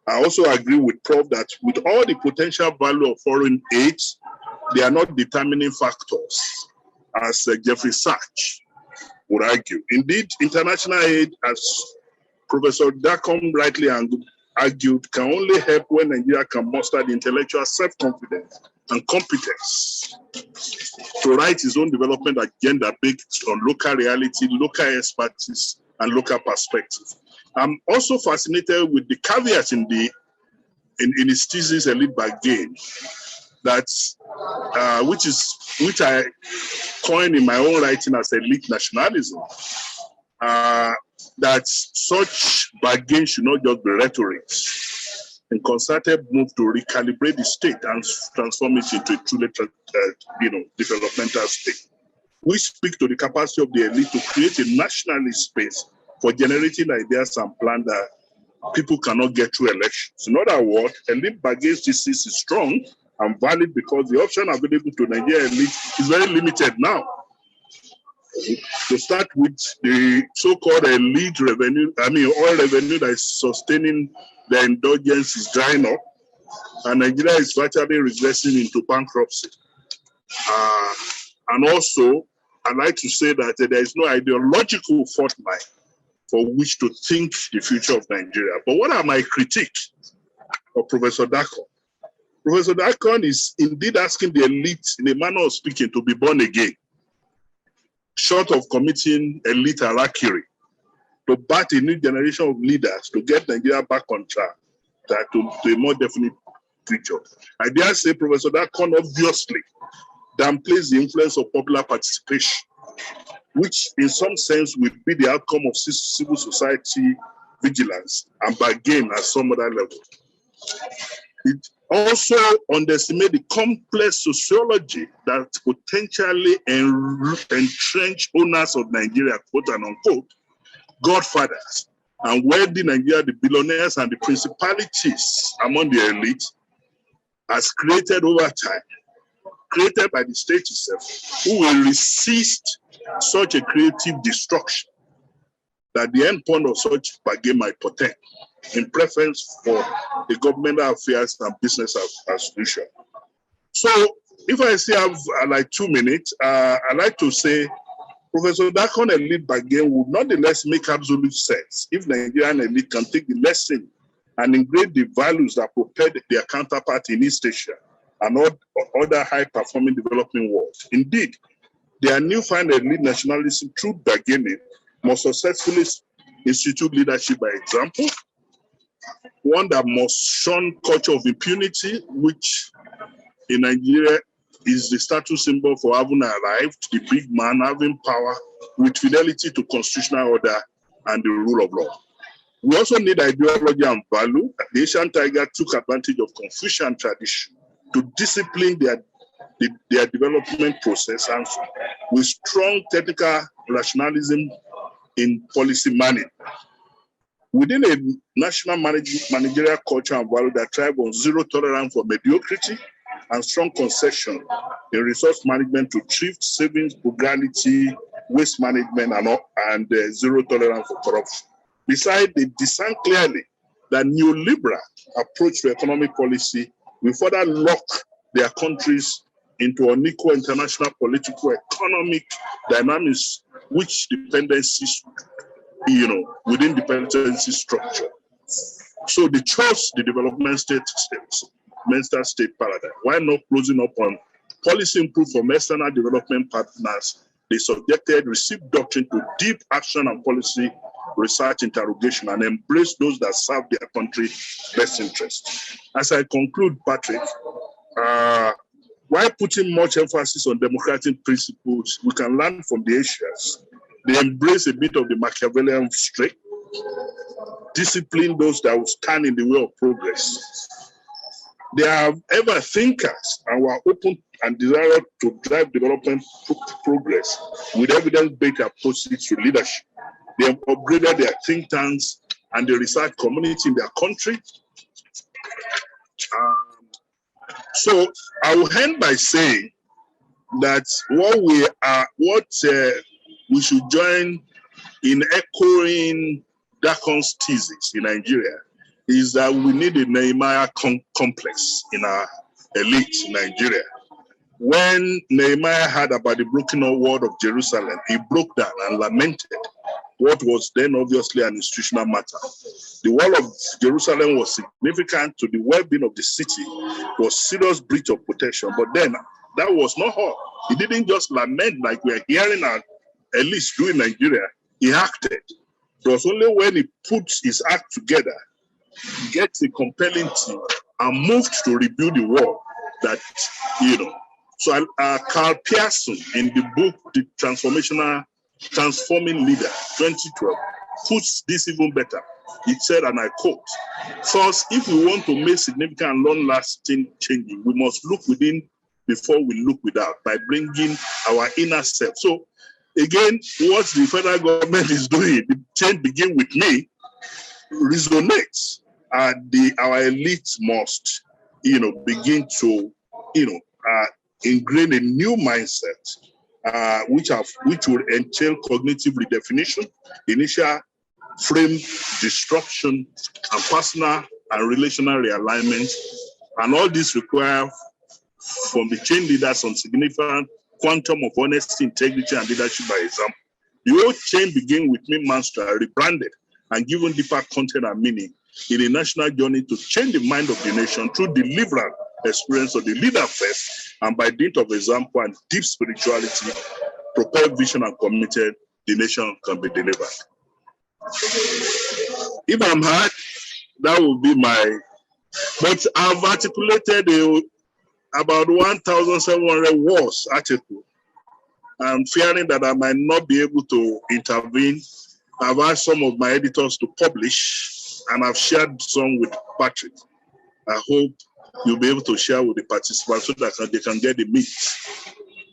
I also agree with Prof that with all the potential value of foreign aid, they are not determining factors, as Jeffrey Sachs would argue. Indeed, international aid, as Professor Dakon rightly argued, can only help when Nigeria can muster the intellectual self-confidence and competence to write its own development agenda based on local reality, local expertise, and local perspective. I'm also fascinated with the caveat in his thesis, Elite Bargain, which I coined in my own writing as elite nationalism. That such bargain should not just be rhetoric, a concerted move to recalibrate the state and transform it into a truly, developmental state. We speak to the capacity of the elite to create a nationalist space for generating ideas and plans that people cannot get through elections. In other words, elite bargain thesis is strong and valid because the option available to Nigerian elite is very limited now. To start with, the so-called elite revenue, oil revenue that is sustaining the indulgence is drying up, and Nigeria is virtually regressing into bankruptcy. And also, I'd like to say that there is no ideological fault line for which to think the future of Nigeria. But what are my critiques of Professor Dakon? Professor Dakon is indeed asking the elite, in a manner of speaking, to be born again, short of committing elite harakiri, to bat a new generation of leaders to get Nigeria back on track to a more definite future. I dare say Professor Dakon obviously downplays the influence of popular participation, which in some sense will be the outcome of civil society vigilance and bargain at some other level. It also underestimates the complex sociology that potentially entrench owners of Nigeria, quote and unquote, godfathers, and wealthy Nigeria, the billionaires and the principalities among the elite, has created over time, created by the state itself, who will resist such a creative destruction that the end point of such bargain might portend, in preference for the governmental affairs and business as usual. So, if I still have like 2 minutes, I'd like to say Professor Dakon elite bargain would nonetheless make absolute sense if Nigerian elite can take the lesson and engrave the values that propelled their counterpart in East Asia and other high-performing developing worlds. Indeed, their newfound elite nationalism through bargaining must successfully institute leadership by example, one that must shun culture of impunity, which in Nigeria is the status symbol for having arrived, the big man having power with fidelity to constitutional order and the rule of law. We also need ideology and value. The Asian Tiger took advantage of Confucian tradition to discipline their development process and with strong technical rationalism in policy management. Within a national managerial culture and value that thrive on zero tolerance for mediocrity and strong concession in resource management to thrift, savings, frugality, waste management, and zero tolerance for corruption. Besides, they discern clearly that neoliberal approach to economic policy will further lock their countries into unequal international political economic dynamics, which dependencies, within dependency structure. So they chose the development state paradigm. Why not closing up on policy input from external development partners? They subjected received doctrine to deep action and policy research interrogation and embrace those that serve their country best interest. As I conclude, Patrick, while putting much emphasis on democratic principles, we can learn from the Asians. They embrace a bit of the Machiavellian streak, discipline those that will stand in the way of progress. They are ever thinkers and were open and desirous to drive development progress with evidence-based approaches to leadership. They have upgraded their think tanks and the research community in their country. So I will end by saying that we should join in echoing Dakon's thesis in Nigeria is that we need a Nehemiah complex in our elite in Nigeria. When Nehemiah heard about the broken wall of Jerusalem, he broke down and lamented what was then obviously an institutional matter. The wall of Jerusalem was significant to the well-being of the city. It was a serious breach of protection. But then that was not all. He didn't just lament like we are hearing our elites do in Nigeria. He acted. It was only when he puts his act together, gets a compelling team, and moved to rebuild the wall that, So Carl Pearson, in the book, The Transforming Leader, 2012, puts this even better. It said, and I quote, "First, if we want to make significant and long-lasting changes, we must look within before we look without by bringing our inner self." So again, what the federal government is doing, the change begin with me, resonates. Our elites must, begin to, ingrain a new mindset, which will entail cognitive redefinition, initial frame disruption, and personal and relational realignment. And all this require from the change leaders some significant quantum of honesty, integrity, and leadership by example. The whole change begins with me mantra, rebranded and given deeper content and meaning in a national journey to change the mind of the nation through deliverance experience of the leader first, and by dint of example and deep spirituality, propel vision and committed, the nation can be delivered. If I'm hard, that would be my, but I've articulated about 1,700 words article. I'm fearing that I might not be able to intervene. I've asked some of my editors to publish, and I've shared some with Patrick. I hope you'll be able to share with the participants so that they can get the meat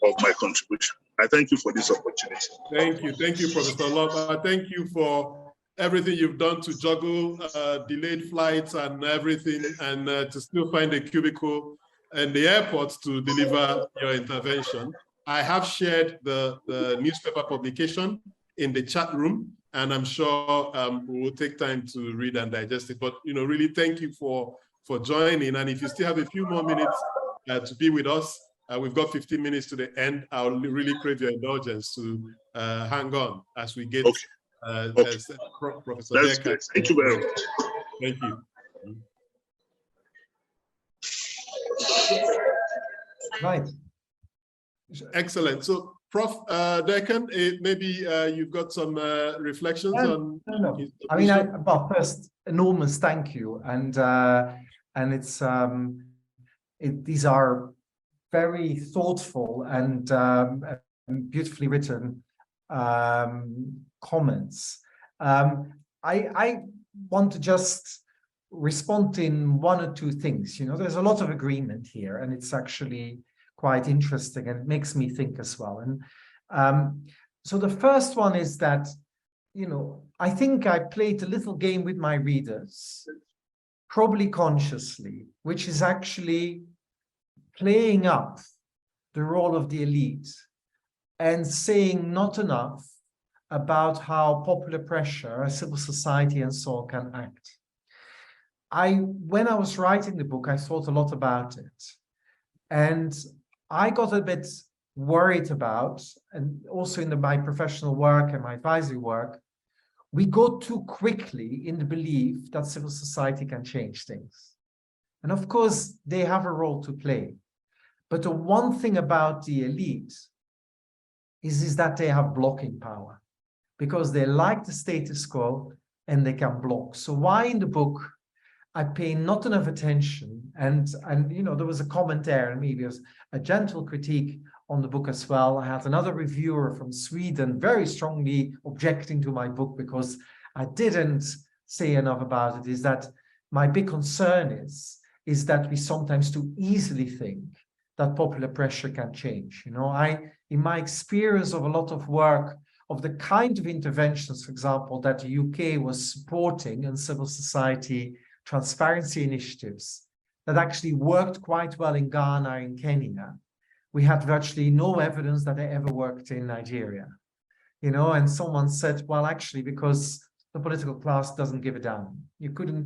of my contribution. I thank you for this opportunity. Thank you, Professor Love. Thank you for everything you've done to juggle delayed flights and everything, and to still find a cubicle in the airport to deliver your intervention. I have shared the newspaper publication in the chat room, and I'm sure we will take time to read and digest it. But really, thank you for joining. And if you still have a few more minutes to be with us, we've got 15 minutes to the end. I'll really crave your indulgence to hang on as we get Professor That's Decker. great. Thank you very much. Thank you. Right. Excellent. So, Prof. Dekan, maybe you've got some reflections on. No. I mean, well, first, enormous thank you, and it's these are very thoughtful and beautifully written comments. I want to just respond in one or two things. You know, there's a lot of agreement here, and it's actually quite interesting and it makes me think as well. And so the first one is that, you know, I think I played a little game with my readers, probably consciously, which is actually playing up the role of the elite and saying not enough about how popular pressure, civil society and so on can act. When I was writing the book, I thought a lot about it. And I got a bit worried about, and also in my professional work and my advisory work, we go too quickly in the belief that civil society can change things. And of course, they have a role to play. But the one thing about the elite is that they have blocking power, because they like the status quo and they can block. So why in the book I pay not enough attention, and you know, there was a comment there, and maybe it was a gentle critique on the book as well. I had another reviewer from Sweden very strongly objecting to my book because I didn't say enough about it, is that my big concern is that we sometimes too easily think that popular pressure can change. You know, in my experience of a lot of work of the kind of interventions, for example, that the UK was supporting in civil society transparency initiatives that actually worked quite well in Ghana, in Kenya, we had virtually no evidence that they ever worked in Nigeria. You know, and someone said, well, actually, because the political class doesn't give a damn.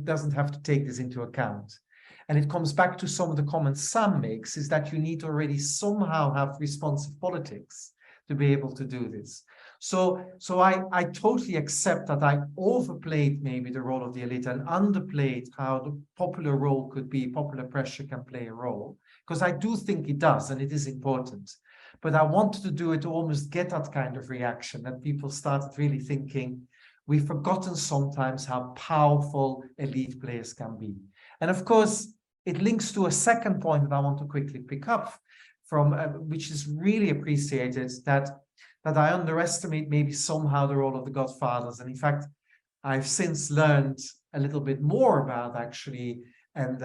Doesn't have to take this into account. And it comes back to some of the comments Sam makes, is that you need to already somehow have responsive politics to be able to do this. So I totally accept that I overplayed maybe the role of the elite and underplayed how the popular role could be, popular pressure can play a role, because I do think it does, and it is important. But I wanted to do it to almost get that kind of reaction, that people started really thinking, we've forgotten sometimes how powerful elite players can be. And of course, it links to a second point that I want to quickly pick up from, which is really appreciated, that I underestimate maybe somehow the role of the Godfathers. And in fact, I've since learned a little bit more about actually, and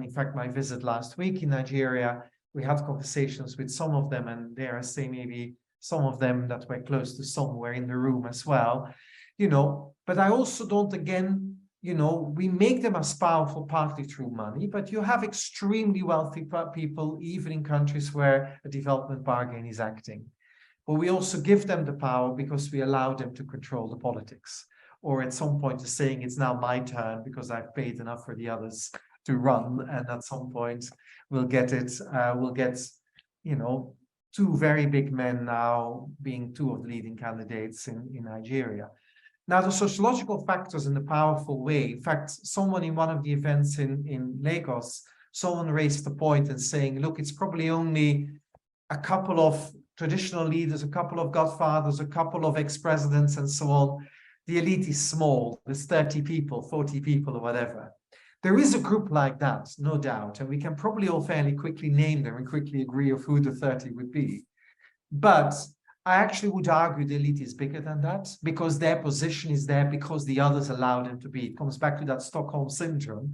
in fact, my visit last week in Nigeria, we had conversations with some of them, and dare I say maybe some of them that were close to some were in the room as well, you know. But I also don't, again, you know, we make them as powerful partly through money, but you have extremely wealthy people, even in countries where a development bargain is acting. But we also give them the power because we allow them to control the politics. Or at some point is saying it's now my turn because I've paid enough for the others to run. And at some point we'll get, you know, two very big men now being two of the leading candidates in Nigeria. Now, the sociological factors in a powerful way. In fact, someone in one of the events in Lagos, someone raised the point and saying, look, it's probably only a couple of traditional leaders, a couple of godfathers, a couple of ex-presidents and so on. The elite is small. There's 30 people, 40 people or whatever. There is a group like that, no doubt. And we can probably all fairly quickly name them and quickly agree of who the 30 would be. But I actually would argue the elite is bigger than that, because their position is there because the others allow them to be. It comes back to that Stockholm syndrome.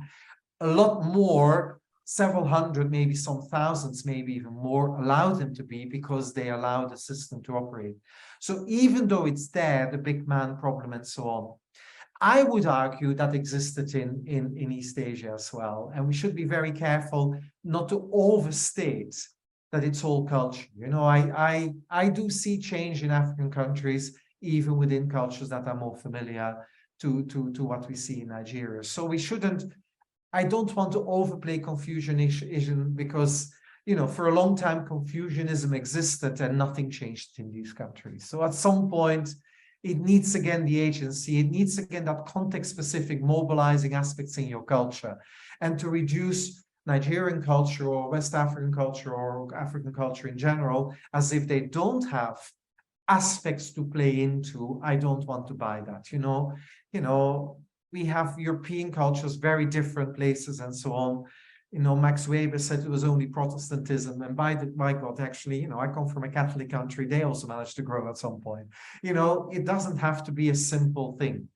A lot more, several hundred, maybe some thousands, maybe even more, allow them to be because they allow the system to operate. So even though it's there, the big man problem and so on, I would argue that existed in East Asia as well. And we should be very careful not to overstate that it's all culture. You know, I do see change in African countries, even within cultures that are more familiar to what we see in Nigeria. So we shouldn't, I don't want to overplay Confucianism because, you know, for a long time, Confucianism existed and nothing changed in these countries. So at some point, it needs again the agency, it needs again that context-specific mobilizing aspects in your culture, and to reduce Nigerian culture or West African culture or African culture in general as if they don't have aspects to play into. I don't want to buy that. You know, we have European cultures, very different places and so on. You know, Max Weber said it was only Protestantism, and by God, actually, you know, I come from a Catholic country. They also managed to grow at some point. You know, it doesn't have to be a simple thing.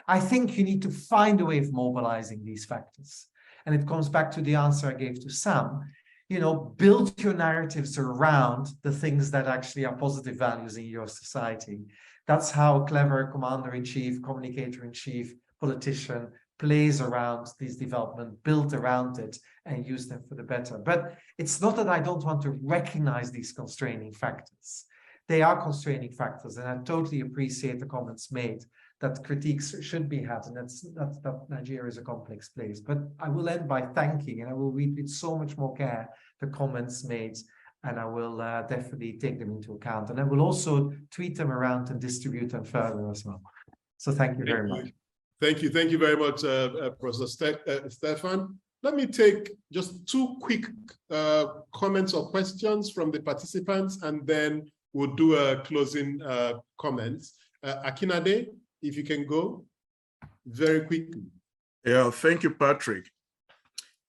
I think you need to find a way of mobilizing these factors. And it comes back to the answer I gave to Sam. You know, build your narratives around the things that actually are positive values in your society. That's how a clever commander-in-chief, communicator-in-chief, politician plays around these development, build around it, and use them for the better. But it's not that I don't want to recognize these constraining factors. They are constraining factors, and I totally appreciate the comments made that critiques should be had, and that Nigeria is a complex place. But I will end by thanking, and I will read with so much more care the comments made, and I will definitely take them into account. And I will also tweet them around and distribute them further as well. So thank you very much. Thank you very much, Professor Stefan. Let me take just two quick comments or questions from the participants, and then we'll do a closing comments. Akinade, if you can go very quickly. Yeah, thank you, Patrick.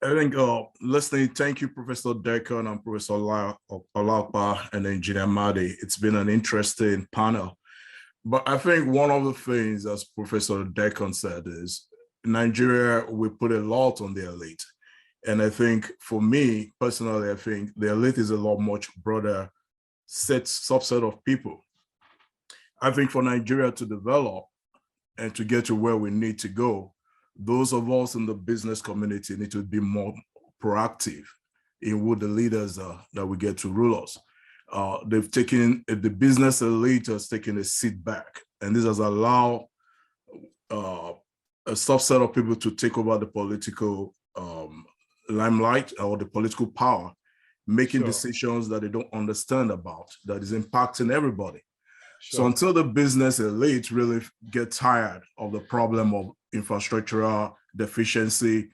I think listening, thank you, Professor Dekon and Professor Olapa and Engineer Madi. It's been an interesting panel. But I think one of the things, as Professor Dekon said, is Nigeria, we put a lot on the elite. And I think for me, personally, I think the elite is a lot much broader subset of people. I think for Nigeria to develop and to get to where we need to go, those of us in the business community need to be more proactive in who the leaders are that we get to rule us. They've taken, the business elite has taken a seat back, and this has allowed a subset of people to take over the political limelight or the political power, making decisions that they don't understand about, that is impacting everybody. So until the business elite really get tired of the problem of infrastructural deficiency,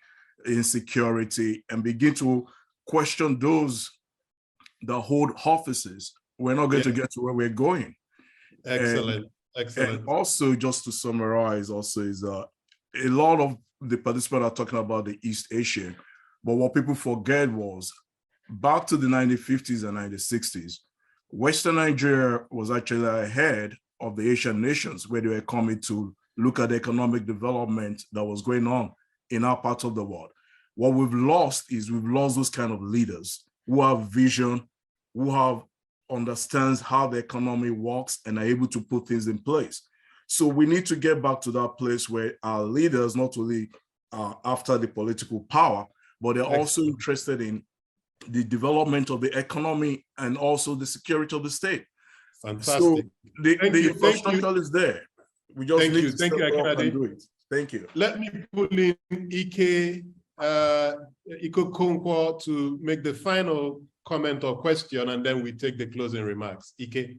insecurity, and begin to question those that hold offices, we're not going to get to where we're going. Excellent. And also, just to summarize, also is a lot of the participants are talking about the East Asian, but what people forget was back to the 1950s and 1960s, Western Nigeria was actually ahead of the Asian nations where they were coming to look at the economic development that was going on in our part of the world. What we've lost is we've lost those kind of leaders who have vision, who have understands how the economy works and are able to put things in place. So we need to get back to that place where our leaders not only are after the political power, but they're also interested in the development of the economy and also the security of the state. Fantastic. So the infrastructure is there. We just need to step up and do it. Thank you. Let me pull in Ike Konkwo to make the final comment or question, and then we take the closing remarks. Ike.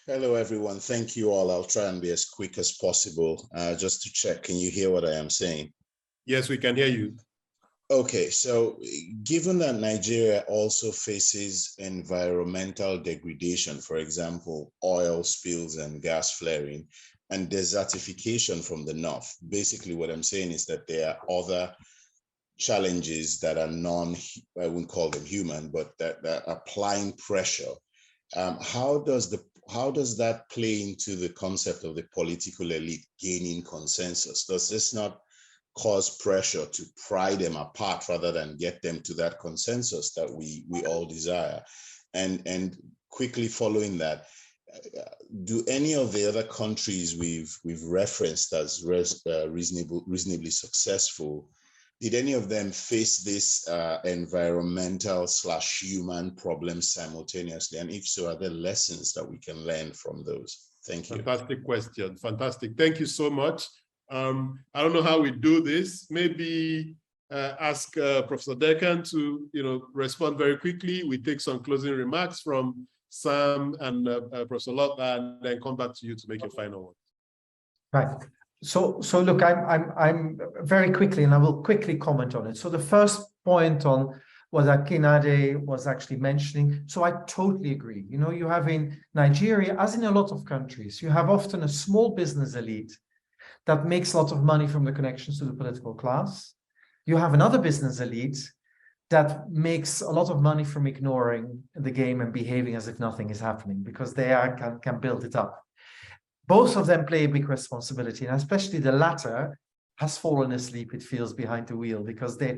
Hello, everyone. Thank you all. I'll try and be as quick as possible. Just to check, can you hear what I am saying? Yes, we can hear you. Okay, so given that Nigeria also faces environmental degradation, for example, oil spills and gas flaring, and desertification from the north, basically what I'm saying is that there are other challenges that are I wouldn't call them human, but that are applying pressure. How does that play into the concept of the political elite gaining consensus? Does this not cause pressure to pry them apart rather than get them to that consensus that we all desire? And quickly following that, do any of the other countries we've referenced as reasonably successful, did any of them face this environmental/human problem simultaneously? And if so, are there lessons that we can learn from those? Thank you. Fantastic question. Fantastic. Thank you so much. I don't know how we do this. Maybe ask Professor Dekon to respond very quickly. We take some closing remarks from Sam and Professor Lotta, and then come back to you to make your final one. Right. So look, I'm very quickly, and I will quickly comment on it. So the first point on what Akinade was actually mentioning, so I totally agree. You have in Nigeria, as in a lot of countries, you have often a small business elite that makes a lot of money from the connections to the political class. You have another business elite that makes a lot of money from ignoring the game and behaving as if nothing is happening, because they can build it up. both of them play a big responsibility, and especially the latter has fallen asleep, it feels, behind the wheel, because they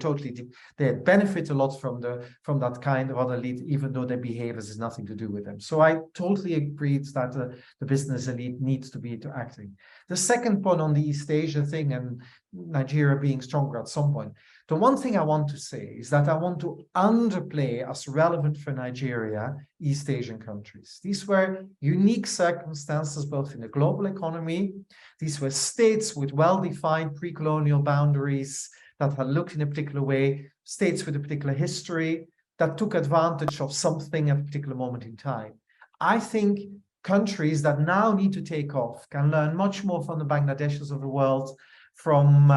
benefit a lot from that kind of other elite, even though their behaviors has nothing to do with them. So I totally agree that the business elite needs to be acting. The second point on the East Asia thing and Nigeria being stronger at some point, the one thing I want to say is that I want to underplay as relevant for Nigeria, East Asian countries. These were unique circumstances, both in the global economy. These were states with well-defined pre-colonial boundaries that had looked in a particular way, states with a particular history that took advantage of something at a particular moment in time. I think countries that now need to take off can learn much more from the Bangladeshis of the world, from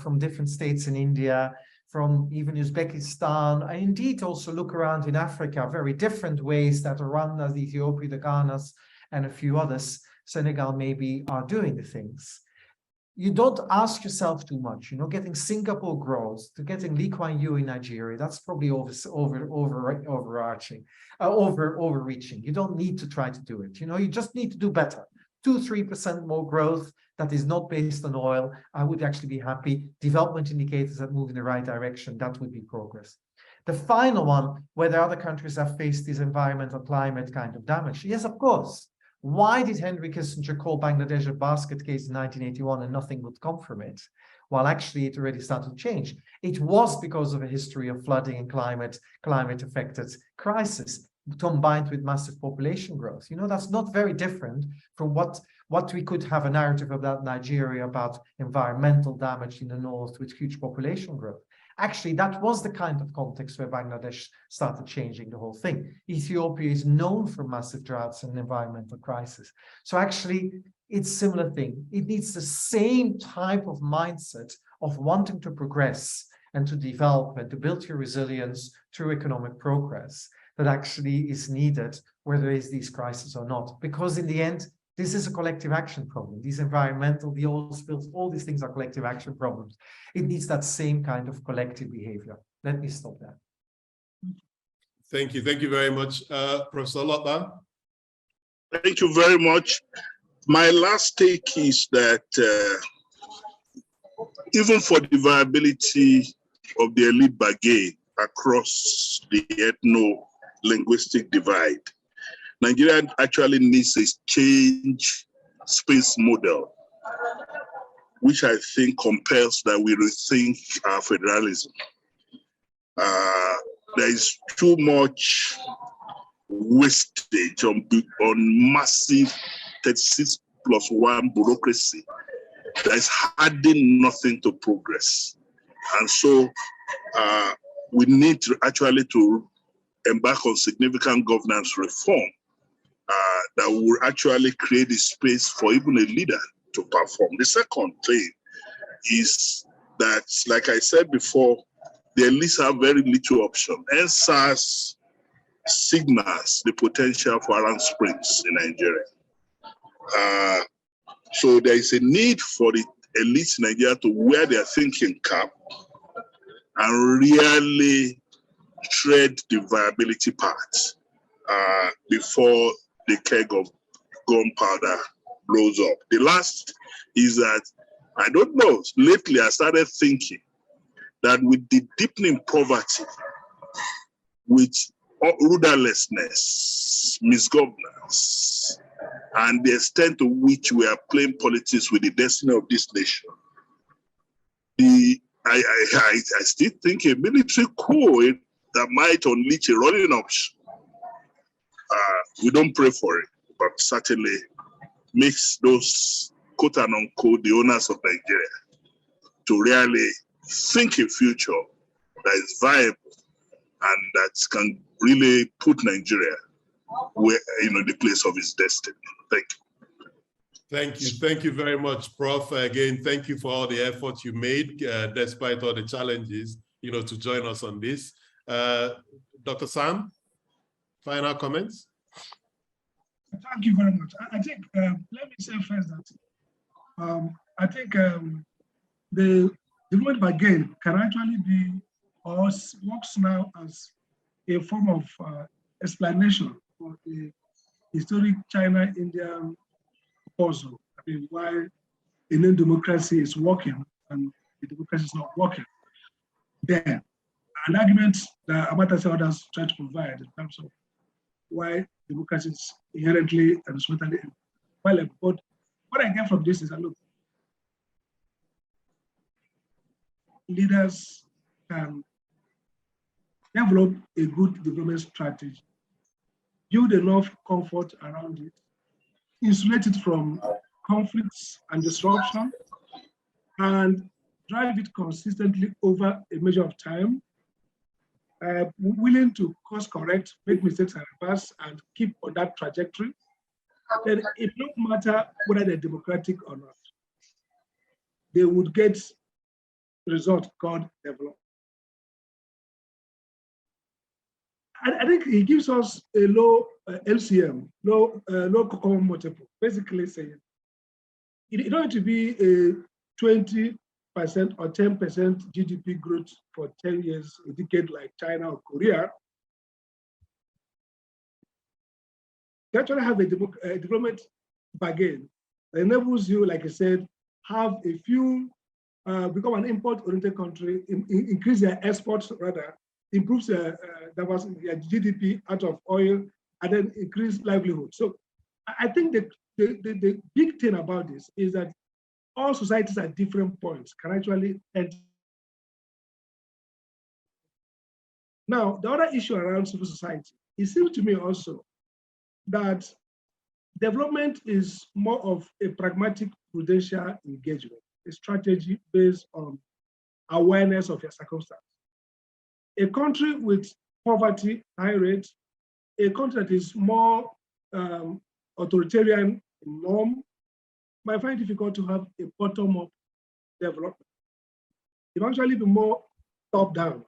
from different states in India, from even Uzbekistan, and indeed also look around in Africa, very different ways that Rwanda, Ethiopia, the Ghanas, and a few others, Senegal maybe, are doing the things. You don't ask yourself too much, getting Singapore growth to getting Lee Kuan Yew in Nigeria, that's probably overreaching. You don't need to try to do it. You just need to do better. 2-3% more growth that is not based on oil. I would actually be happy. Development indicators that move in the right direction, that would be progress. The final one, whether other countries have faced this environmental climate kind of damage. Yes, of course. Why did Henry Kissinger call Bangladesh a basket case in 1981 and nothing would come from it? Well, actually, it already started to change. It was because of a history of flooding and climate-affected crisis, combined with massive population growth. That's not very different from what we could have a narrative about Nigeria, about environmental damage in the north with huge population growth. Actually, that was the kind of context where Bangladesh started changing the whole thing. Ethiopia is known for massive droughts and environmental crisis. So actually, it's a similar thing. It needs the same type of mindset of wanting to progress and to develop and to build your resilience through economic progress that actually is needed, whether there is these crises or not. Because in the end, this is a collective action problem. These environmental, the oil spills, all these things are collective action problems. It needs that same kind of collective behavior. Let me stop there. Thank you. Thank you very much, Professor Olokpa. Thank you very much. My last take is that even for the viability of the elite bargain across the ethno-linguistic divide, Nigeria actually needs a change space model, which I think compels that we rethink our federalism. There is too much wastage on massive 36+1 bureaucracy that is adding nothing to progress. And so we need to actually embark on significant governance reform that will actually create a space for even a leader to perform. The second thing is that, like I said before, the elites have very little option. NSAS signals the potential for Arab Springs in Nigeria. So there is a need for the elites in Nigeria to wear their thinking cap and really tread the viability path before the keg of gunpowder blows up. The last is that, I don't know, lately I started thinking that with the deepening poverty, with rudderlessness, misgovernance, and the extent to which we are playing politics with the destiny of this nation, I still think a military coup that might unleash a running option. We don't pray for it, but certainly makes those quote and unquote the owners of Nigeria to really think a future that is viable and that can really put Nigeria where the place of its destiny. Thank you. Thank you. Thank you very much, Prof. Again, thank you for all the effort you made, despite all the challenges, to join us on this. Dr. Sam, final comments? Thank you very much. I think, let me say first that I think the movement bargain can actually be, or works now as a form of explanation for the historic China-India also. I mean, why a democracy is working and the democracy is not working there. An argument that Amata and others try to provide in terms of why democracy is inherently and fundamentally violent. But what I get from this is that, look, leaders can develop a good development strategy, build enough comfort around it, insulate it from conflicts and disruption, and drive it consistently over a measure of time, willing to course correct, make mistakes and reverse, and keep on that trajectory, then it no matter whether they're democratic or not, they would get the result called development. I think he gives us a low LCM, low common multiple, basically saying it don't need to be a 20% or 10% GDP growth for 10 years, a decade like China or Korea. You actually have a development bargain that enables you, like I said, have a few, become an import-oriented country, increase their exports rather, improves their GDP out of oil, and then increase livelihood. So I think the big thing about this is that all societies at different points can actually enter. Now, the other issue around civil society, it seems to me also that development is more of a pragmatic prudential engagement, a strategy based on awareness of your circumstance. A country with poverty, high rates, a country that is more authoritarian in norm, might find it difficult to have a bottom-up development. It might actually be more top-down.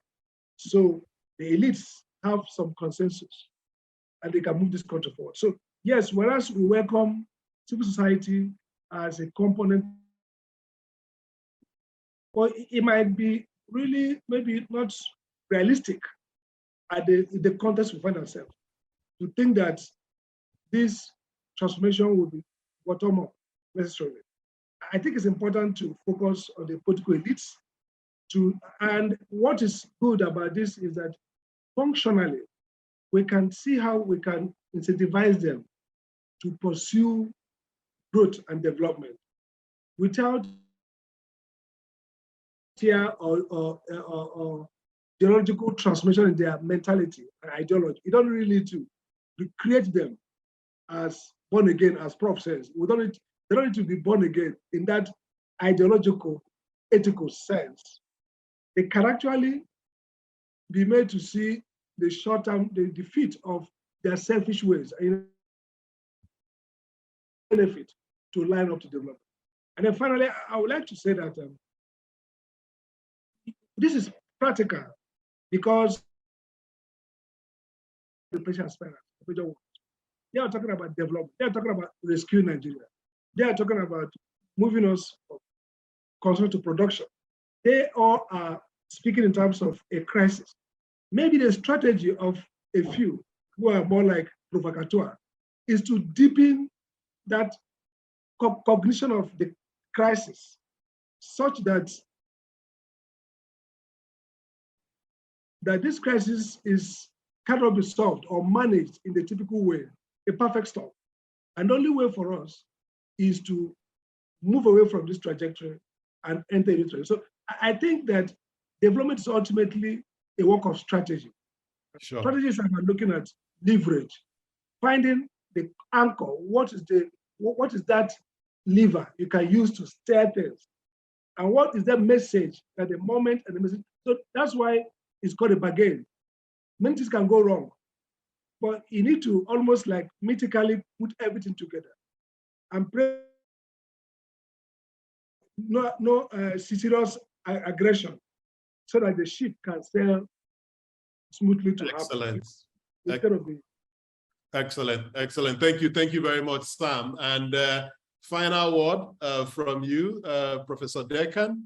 So the elites have some consensus and they can move this country forward. So yes, whereas we welcome civil society as a component, but it might be really maybe not realistic at the context we find ourselves to think that this transformation will be bottom-up necessarily. I think it's important to focus on the political elites and what is good about this is that functionally, we can see how we can incentivize them to pursue growth and development without fear or ideological transformation in their mentality and ideology. You don't really need to create them as born again, as Prof says. They don't need to be born again in that ideological, ethical sense. They can actually be made to see the short-term, the defeat of their selfish ways and benefit to line up to development. And then finally, I would like to say that this is practical because the patient's parents, they are talking about development. They are talking about rescuing Nigeria. They are talking about moving us from to production. They all are speaking in terms of a crisis. Maybe the strategy of a few who are more like provocateur is to deepen that cognition of the crisis such that this crisis cannot be solved or managed in the typical way, a perfect storm. And the only way for us is to move away from this trajectory and enter into it. So I think that development is ultimately a work of strategy. Sure. Strategies are looking at leverage, finding the anchor. What is that lever you can use to steer things? And what is that message at the moment and the message? So that's why it's called a bargain. Many things can go wrong, but you need to almost like mythically put everything together and pray no serious aggression so that the ship can sail smoothly to Excellent. Excellent. Thank you very much, Sam. And final word from you, Professor Dekan.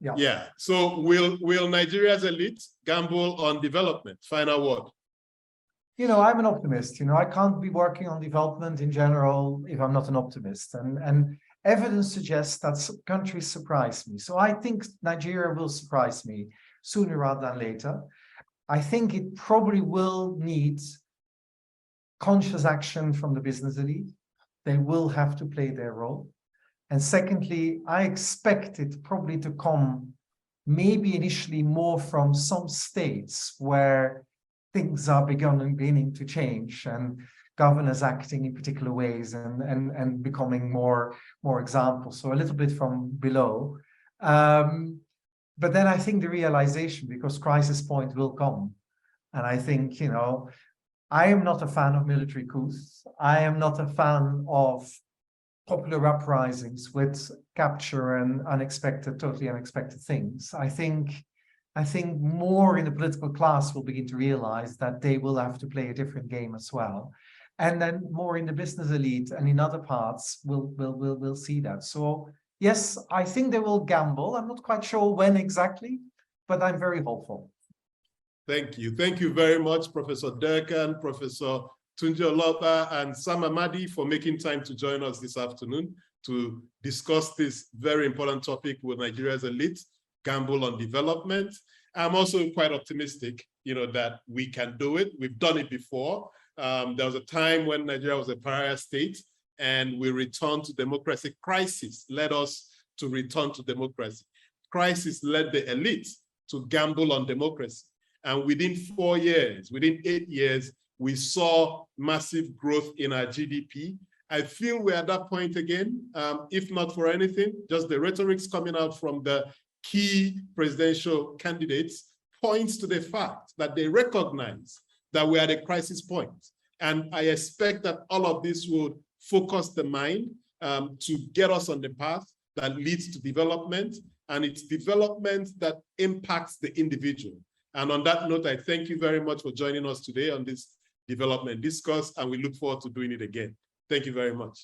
Yeah. So will Nigeria's elite gamble on development? Final word. I'm an optimist. I can't be working on development in general if I'm not an optimist. And evidence suggests that countries surprise me. So I think Nigeria will surprise me sooner rather than later. I think it probably will need conscious action from the business elite. They will have to play their role. And secondly, I expect it probably to come maybe initially more from some states where things are beginning to change and governors acting in particular ways and becoming more examples. So a little bit from below. But then I think the realization, because crisis point will come. And I think, I am not a fan of military coups. I am not a fan of popular uprisings with capture and totally unexpected things. I think more in the political class will begin to realize that they will have to play a different game as well. And then more in the business elite and in other parts, we'll see that. So yes, I think they will gamble. I'm not quite sure when exactly, but I'm very hopeful. Thank you. Thank you very much, Professor Derkan, Professor Tunji Olaupa, and Sam Amadi for making time to join us this afternoon to discuss this very important topic with Nigeria's elite, gamble on development. I'm also quite optimistic, that we can do it. We've done it before. There was a time when Nigeria was a pariah state and we returned to democracy. Crisis led us to return to democracy. Crisis led the elite to gamble on democracy. And within 4 years, within 8 years, we saw massive growth in our GDP. I feel we're at that point again, if not for anything, just the rhetorics coming out from the key presidential candidates points to the fact that they recognize that we're at a crisis point. And I expect that all of this will focus the mind to get us on the path that leads to development, and it's development that impacts the individual. And on that note, I thank you very much for joining us today on this development discourse, and we look forward to doing it again. Thank you very much.